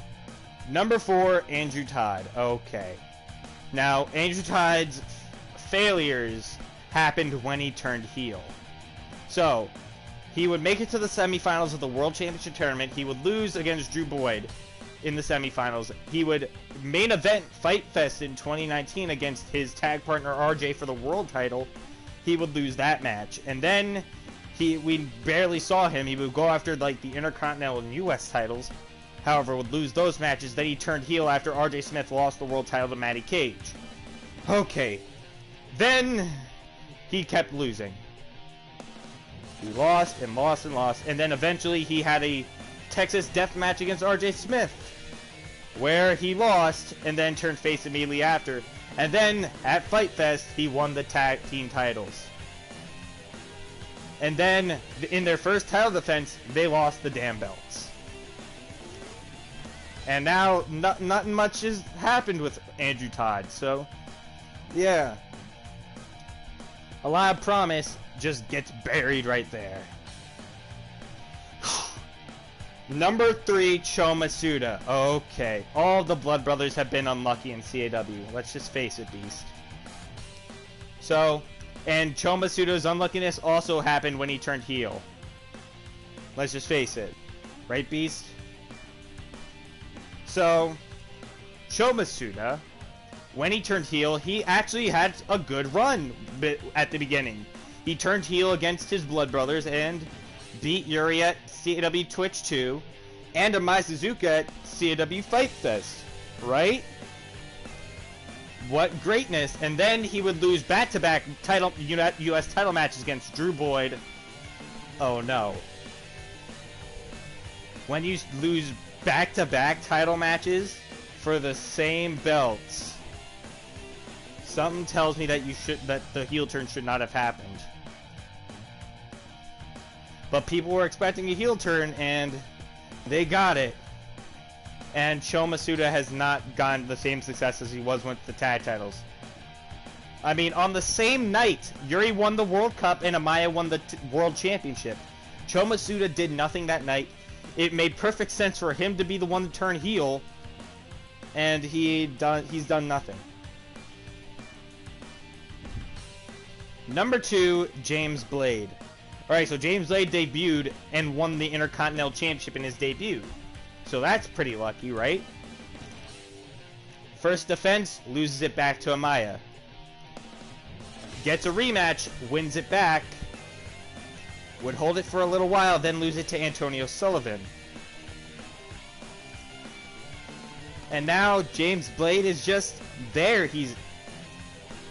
S1: Number 4, Andrew Todd. Okay. Now, Andrew Todd's failures happened when he turned heel. So, he would make it to the semifinals of the World Championship Tournament. He would lose against Drew Boyd in the semifinals. He would main event Fight Fest in 2019 against his tag partner RJ for the world title. He would lose that match. And then we barely saw him. He would go after like the Intercontinental and US titles. However, would lose those matches. Then he turned heel after RJ Smith lost the world title to Matty Kage. Okay. Then he kept losing. He lost and lost and lost. And then eventually he had a Texas death match against RJ Smith, where he lost and then turned face immediately after. And then at Fight Fest, he won the tag team titles. And then in their first title defense, they lost the damn belts. And now, nothing much has happened with Andrew Todd, so, yeah. A lot of promise just gets buried right there. Number 3, Cho Masuda. Okay, all the Blood Brothers have been unlucky in CAW. Let's just face it, Beast. So, and Cho Masuda's unluckiness also happened when he turned heel. Let's just face it. Right, Beast? So, Cho Masuda, when he turned heel, he actually had a good run at the beginning. He turned heel against his Blood Brothers and beat Yuri at CAW Twitch 2 and Amai Suzuka at CAW Fight Fest, right? What greatness. And then he would lose back-to-back US title matches against Drew Boyd. Oh no. When you lose back-to-back title matches for the same belts, something tells me that the heel turn should not have happened. But people were expecting a heel turn, and they got it. And Sho Masuda has not gotten the same success as he was with the tag titles. I mean, on the same night, Yuri won the World Cup and Amaya won the World Championship. Sho Masuda did nothing that night. It made perfect sense for him to be the one to turn heel, and he's done nothing. Number 2, James Blade. Alright, so James Blade debuted and won the Intercontinental Championship in his debut. So that's pretty lucky, right? First defense, loses it back to Amaya. Gets a rematch, wins it back. Would hold it for a little while, then lose it to Antonio Sullivan. And now James Blade is just there. He's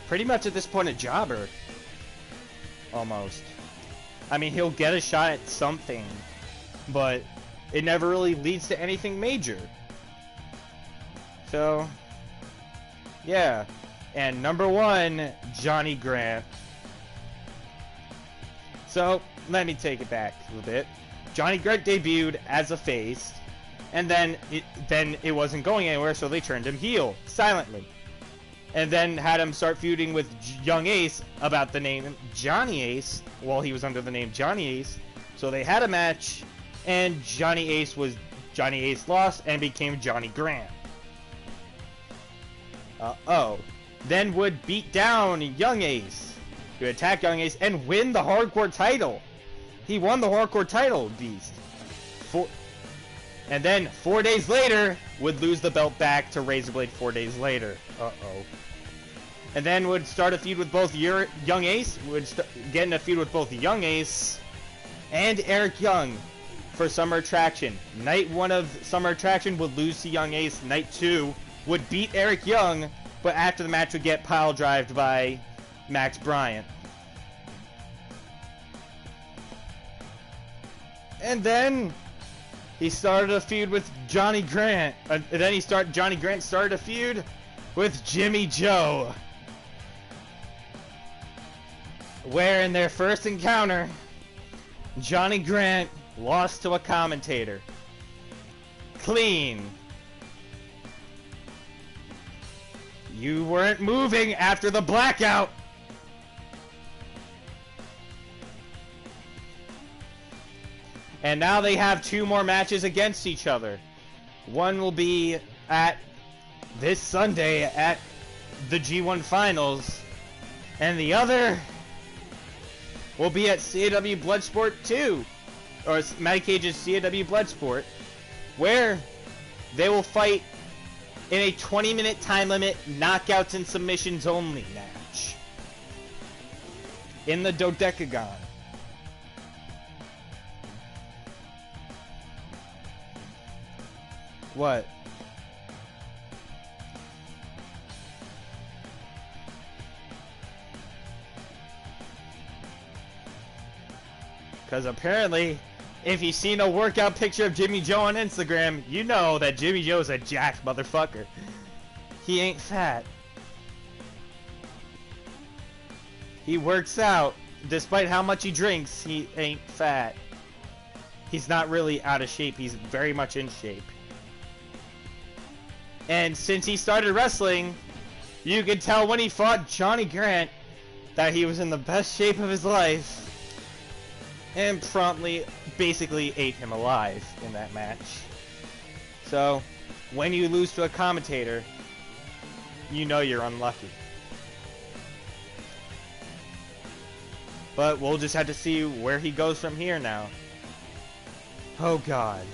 S1: pretty much at this point a jobber. Almost. I mean, he'll get a shot at something, but it never really leads to anything major. So, yeah. And number 1, Johnny Grant. So, let me take it back a little bit. Johnny Grant debuted as a face, and then it wasn't going anywhere, so they turned him heel, silently. And then had him start feuding with Young Ace about the name Johnny Ace, while he was under the name Johnny Ace. So they had a match, and Johnny Ace lost and became Johnny Grant. Then would beat down Young Ace, to attack Young Ace and win the hardcore title. He won the hardcore title, Beast. And then 4 days later, would lose the belt back to Razorblade 4 days later. And then would start a feud with both Young Ace, get in a feud with both Young Ace and Eric Young for Summer Attraction. Night 1 of Summer Attraction would lose to Young Ace. Night 2 would beat Eric Young, but after the match would get pile-drived by Max Bryant. And then he started a feud with Johnny Grant. Johnny Grant started a feud with Jimmy Joe, where in their first encounter, Johnny Grant lost to a commentator. Clean. You weren't moving after the blackout. And now they have 2 more matches against each other. One will be at this Sunday at the G1 Finals, and the other will be at CAW Bloodsport 2, or Matty Kage's CAW Bloodsport, where they will fight in a 20-minute time limit, knockouts and submissions only match in the Dodecagon. What? Because apparently, if you've seen a workout picture of Jimmy Joe on Instagram, you know that Jimmy Joe's a jacked motherfucker. He ain't fat. He works out. Despite how much he drinks, he ain't fat. He's not really out of shape. He's very much in shape. And since he started wrestling, you could tell when he fought Johnny Grant that he was in the best shape of his life, and promptly basically ate him alive in that match. So, when you lose to a commentator, you know you're unlucky. But we'll just have to see where he goes from here now. Oh God.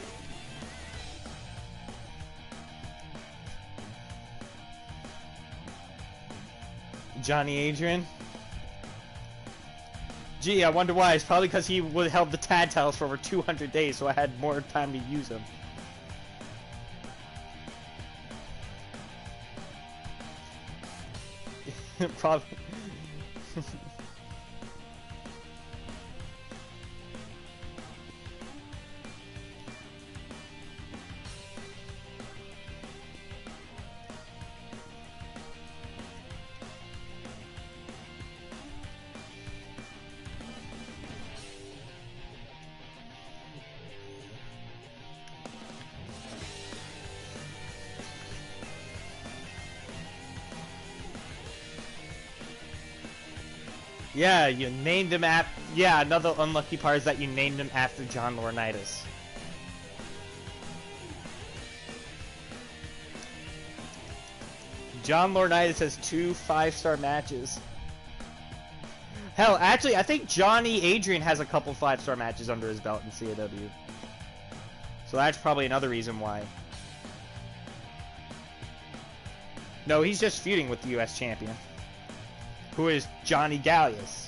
S1: Johnny Adrian. Gee, I wonder why. It's probably because he would held the tag titles for over 200 days, so I had more time to use them. Probably. Yeah, you named him after... Yeah, another unlucky part is that you named him after John Laurinaitis. John Laurinaitis has 2 5-star matches. Hell, actually, I think Johnny Adrian has a couple 5-star matches under his belt in CAW. So that's probably another reason why. No, he's just feuding with the US champion, who is Johnny Gallius.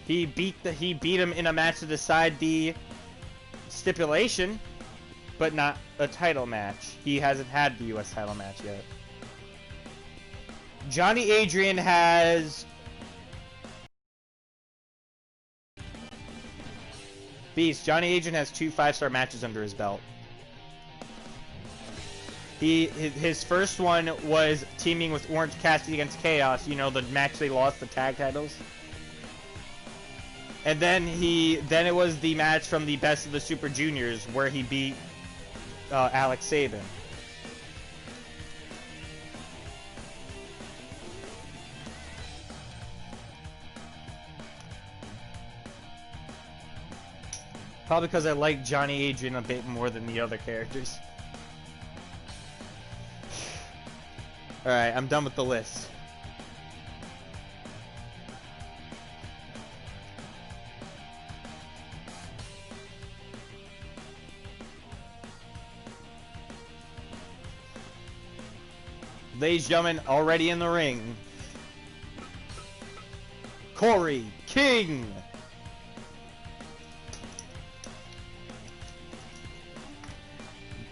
S1: He beat him in a match to decide the stipulation, but not a title match. He hasn't had the US title match yet. Johnny Adrian has... Beast, Johnny Adrian has 2 5-star matches under his belt. His first one was teaming with Orange Cassidy against Chaos, you know, the match they lost the tag titles. And then it was the match from the Best of the Super Juniors where he beat Alex Sabin. Probably because I like Johnny Adrian a bit more than the other characters. Alright, I'm done with the list. Ladies and gentlemen, already in the ring, Corey King.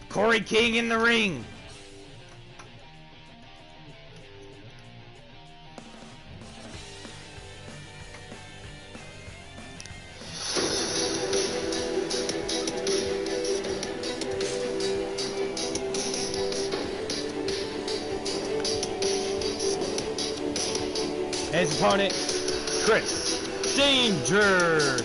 S1: Corey King in the ring. And his opponent, Chris Danger.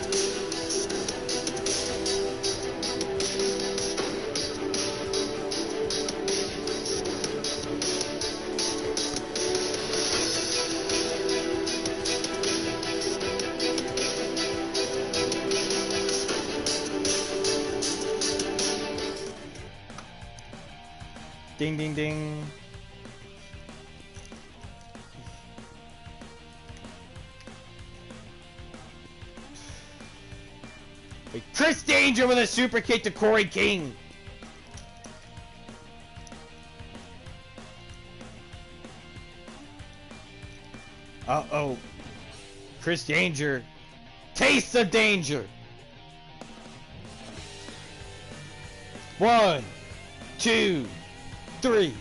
S1: Ding, ding, ding. Chris Danger with a super kick to Corey King. Uh-oh. Chris Danger. Taste the danger. 1, 2, 3.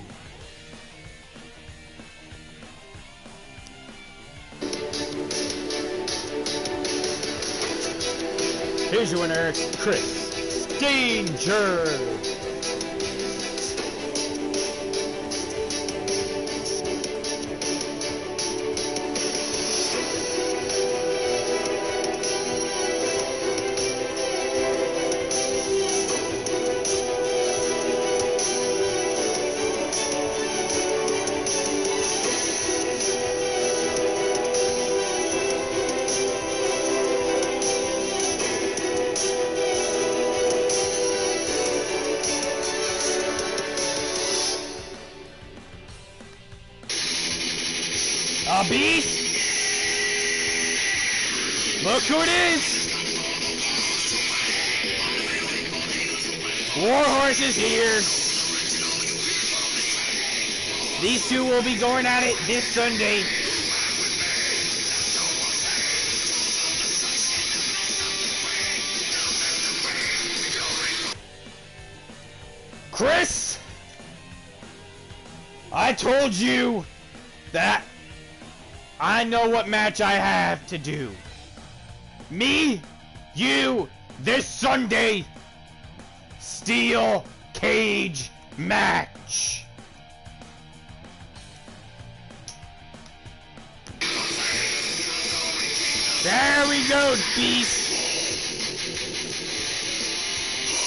S1: Here's your winner, Chris Danger. A beast! Look who it is! Warhorse is here! These two will be going at it this Sunday. Chris! I told you that I know what match I have to do. Me, you, this Sunday, steel cage match. There we go, beast.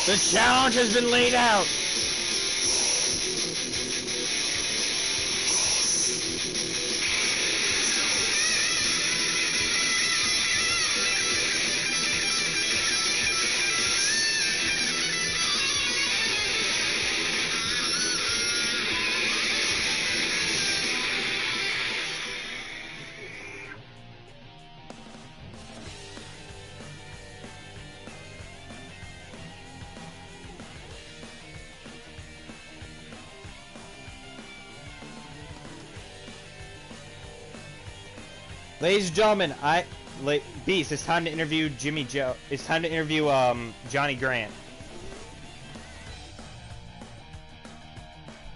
S1: The challenge has been laid out. Ladies and gentlemen, Beast, it's time to interview Jimmy Joe. It's time to interview Johnny Grant.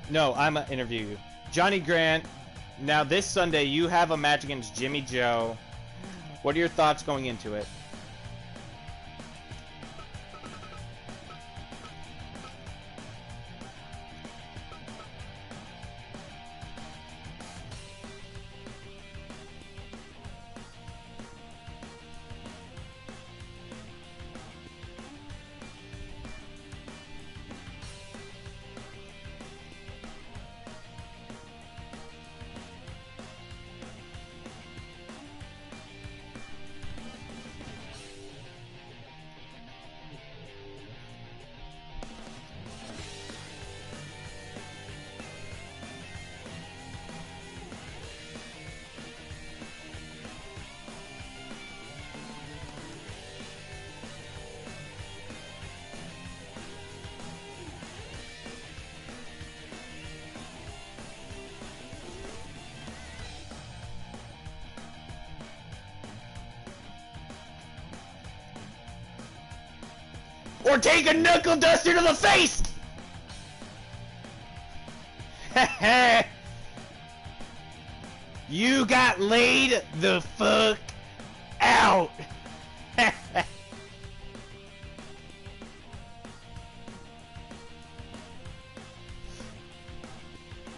S1: No, I'm gonna interview you. Johnny Grant, now this Sunday you have a match against Jimmy Joe. What are your thoughts going into it? Or take a knuckle duster to the face! You got laid the fuck out!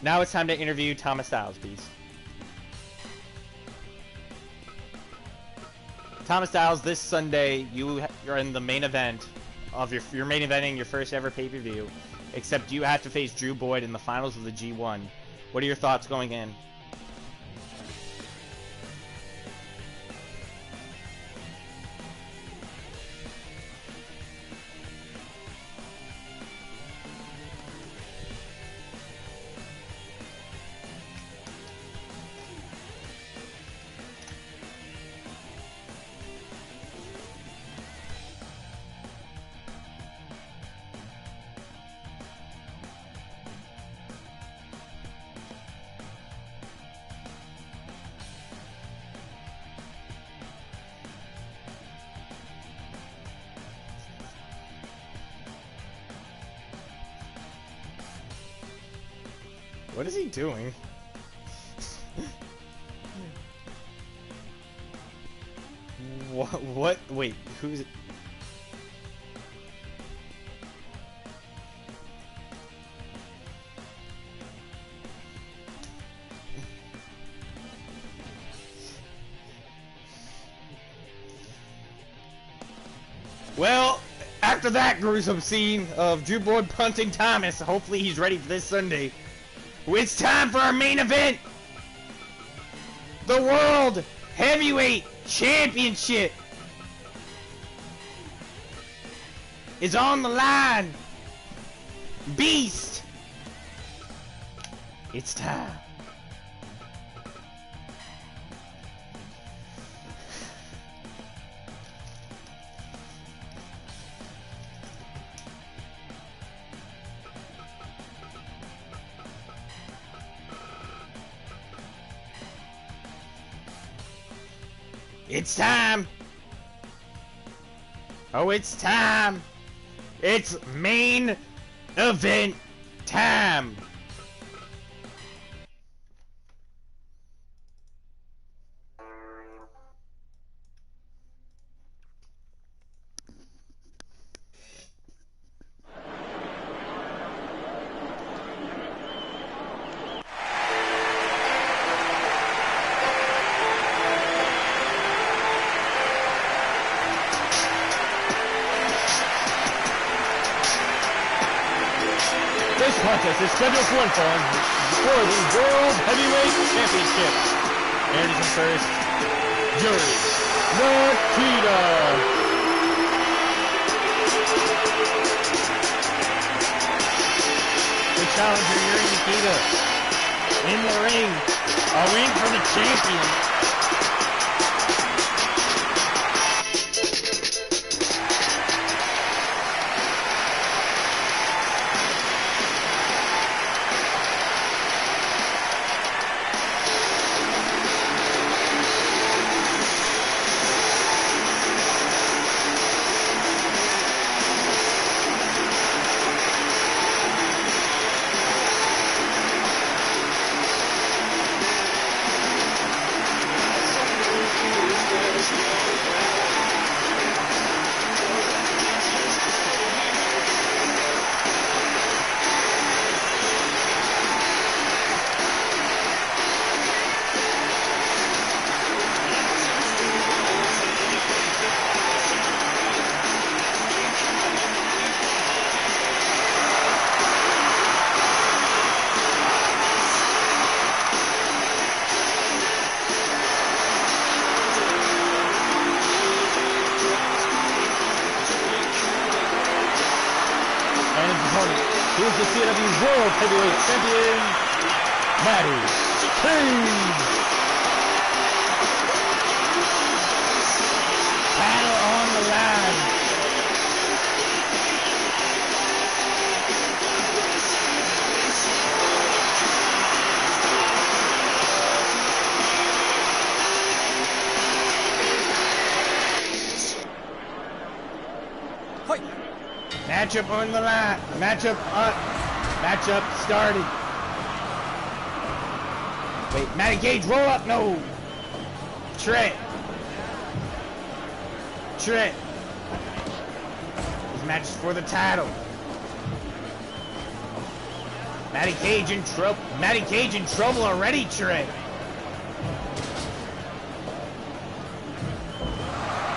S1: Now it's time to interview Thomas Styles, Beast. Thomas Styles, this Sunday you're in the main event of your main eventing your first ever pay-per-view, except you have to face Drew Boyd in the finals of the G1. What are your thoughts going in? What is he doing? What? Wait, who's... Well, after that gruesome scene of Drew Boyd punting Thomas, hopefully he's ready for this Sunday. It's time for our main event! The World Heavyweight Championship is on the line. Beast! It's time. It's time! Oh, it's time! It's main event time! This contest is scheduled for one fall for the World Heavyweight Championship. Introducing first, Yuri Nikita. The challenger, Yuri Nikita. In the ring, a ring for the champion. And his opponent, who is the CAW World Heavyweight Champion, Matty Kage. Battle on the line. Matchup on the line. Matchup up. Matchup started. Wait, Matty Kage, roll up. No. Trent. This match is for the title. Matty Kage in trouble. Matty Kage in trouble already, Trent.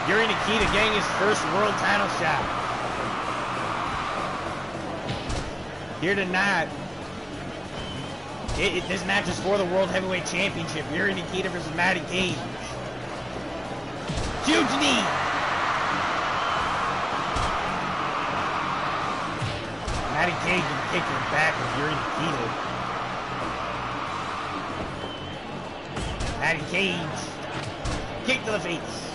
S1: Yuri Nikita getting his first world title shot. Here tonight, this match is for the World Heavyweight Championship. Yuri Nikita versus Matty Kage. Huge knee. Matty Kage can kick to the back of Yuri Nikita. Matty Kage. Kick to the face.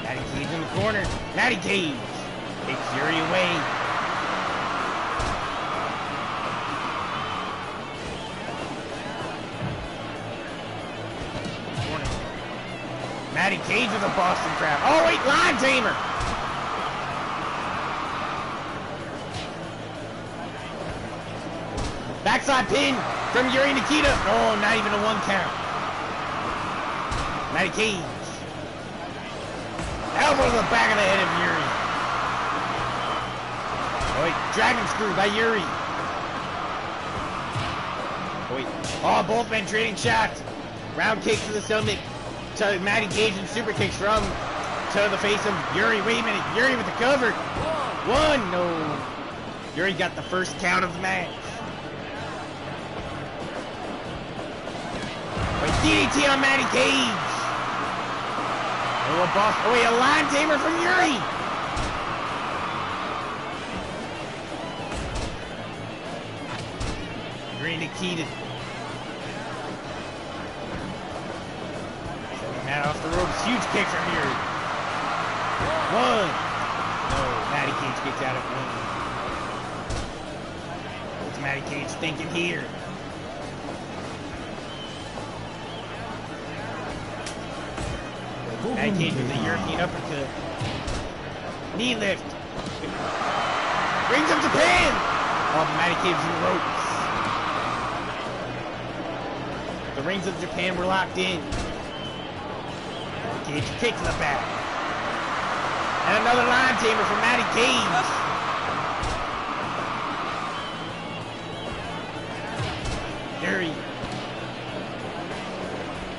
S1: Matty Kage in the corner. Matty Kage takes Yuri away. Corner. Matty Kage with a Boston Crab. Oh wait, line tamer. Backside pin from Yuri Nikita. Oh, not even a 1 count. Matty Kage. Elbow to the back of the head of Yuri. Oh wait, dragon screw by Yuri. Oh wait, oh, both men trading shots. Round kick to the stomach to Matty Kage and super kicks from to the face of Yuri. Wait a minute, Yuri with the cover. 1, no. Yuri got the first count of the match. Wait, DDT on Matty Kage. Oh, a boss. Oh, wait, a line tamer from Yuri. Yuri Nikita. Setting Matt off the ropes. Huge kick from Yuri. 1. No, Matty Kage gets out of 1. What's Matty Kage thinking here? Matty Kage with the European uppercut. Knee lift. Rings of Japan! Oh, Matty Kage in the ropes. The rings of Japan were locked in. Matty Kage kick to the back. And another line tamer from Matty Kage. Yuri.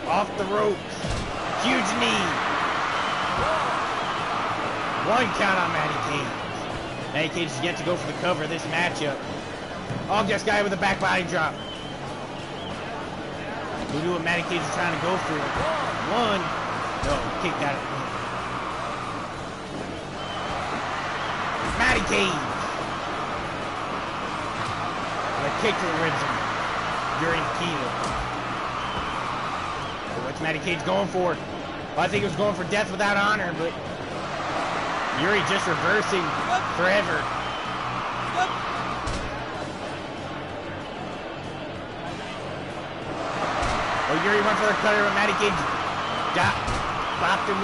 S1: Off the ropes. Huge knee. 1 count on Matty Kage. Matty Kage is yet to go for the cover of this matchup. Oh, just guy with a back body drop. Who knew what Matty Kage was trying to go for? 1. No, kicked out of it. Matty Kage. A kick to the ribs of Yuri Nikita. What's Matty Kage going for? Well, I think he was going for death without honor, but Yuri just reversing forever. Oh, Yuri went for the cutter, but Matty Kage bobbed and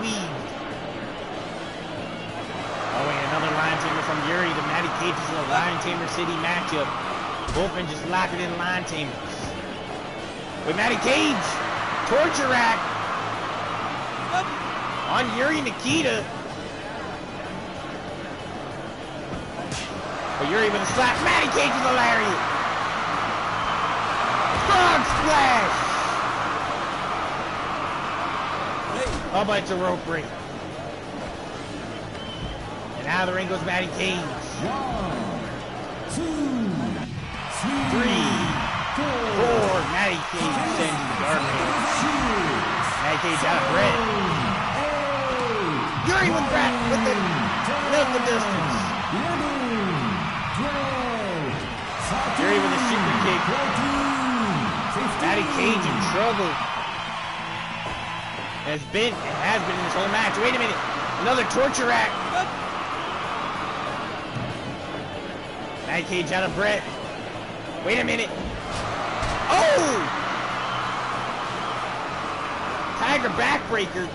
S1: weaved. Oh, wait, another line tamer from Yuri. The Matty Kage is in a line tamer city matchup. Both men just locking in line tamers. With Matty Kage, torture rack on Yuri Nikita. But Yuri with a slap. Matty Kage with a lariat. Frog splash. Oh, but it's a rope break. And out of the ring goes Matty Kage. 1, 2, 3, 4. Matty Kage sends the garbage. Matty Kage out of breath. Yuri with the distance. Yuri with a super kick. Matty Kage in trouble. It has been in this whole match. Wait a minute. Another torture rack. Matty Kage out of breath. Wait a minute. Oh! Tiger backbreaker.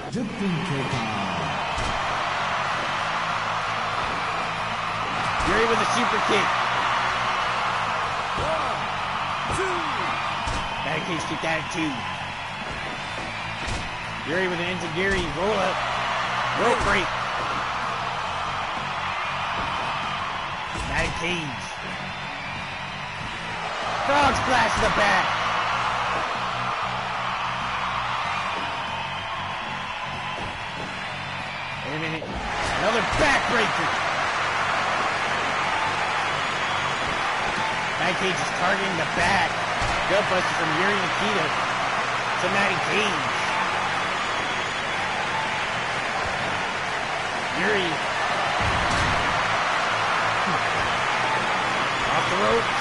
S1: Yuri with a super kick. 1, 2. Matty Kage kicked out at 2. Yuri with an enziguri roll up. Rope break. Matty Kage. Frog splash to the back. Wait a minute. Another backbreaker. Matty Kage is targeting the back. Gutbuster from Yuri Nikita to Matty Kage. Yuri. Off the ropes.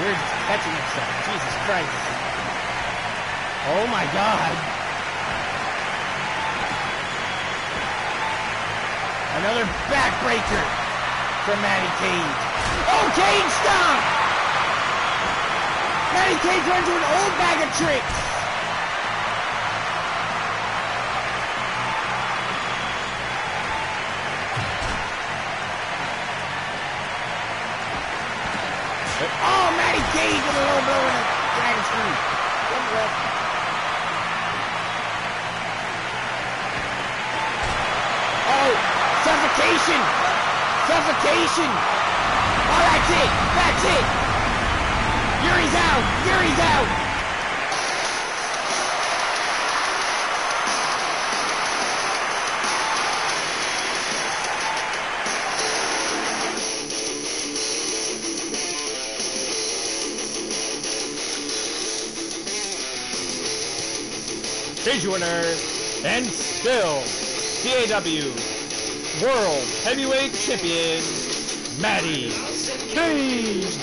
S1: Yuri just catching himself. Jesus Christ. Oh my God. Another backbreaker from Matty Kage. Oh, Kage stomp! Matty Kage runs to an old bag of tricks. Oh, Matty Kage with a low blow and a dragon screw. Oh, suffocation! Suffocation! Oh, that's it! That's it! Yuri's out! Yuri's out! His winner, and still CAW World Heavyweight Champion, Matty Kage.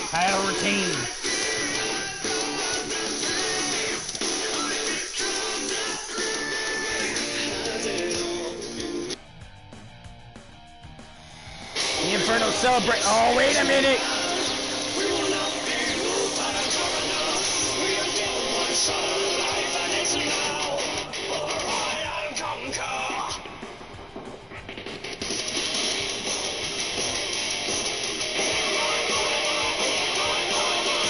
S1: Title retained. The Inferno celebrate. Oh, wait a minute.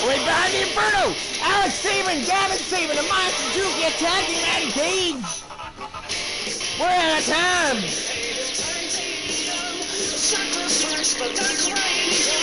S1: Wait, behind the Inferno! Alex Sabin, Gavin Sabin, and Monster Juki attacking Matty Kage! We're out of time!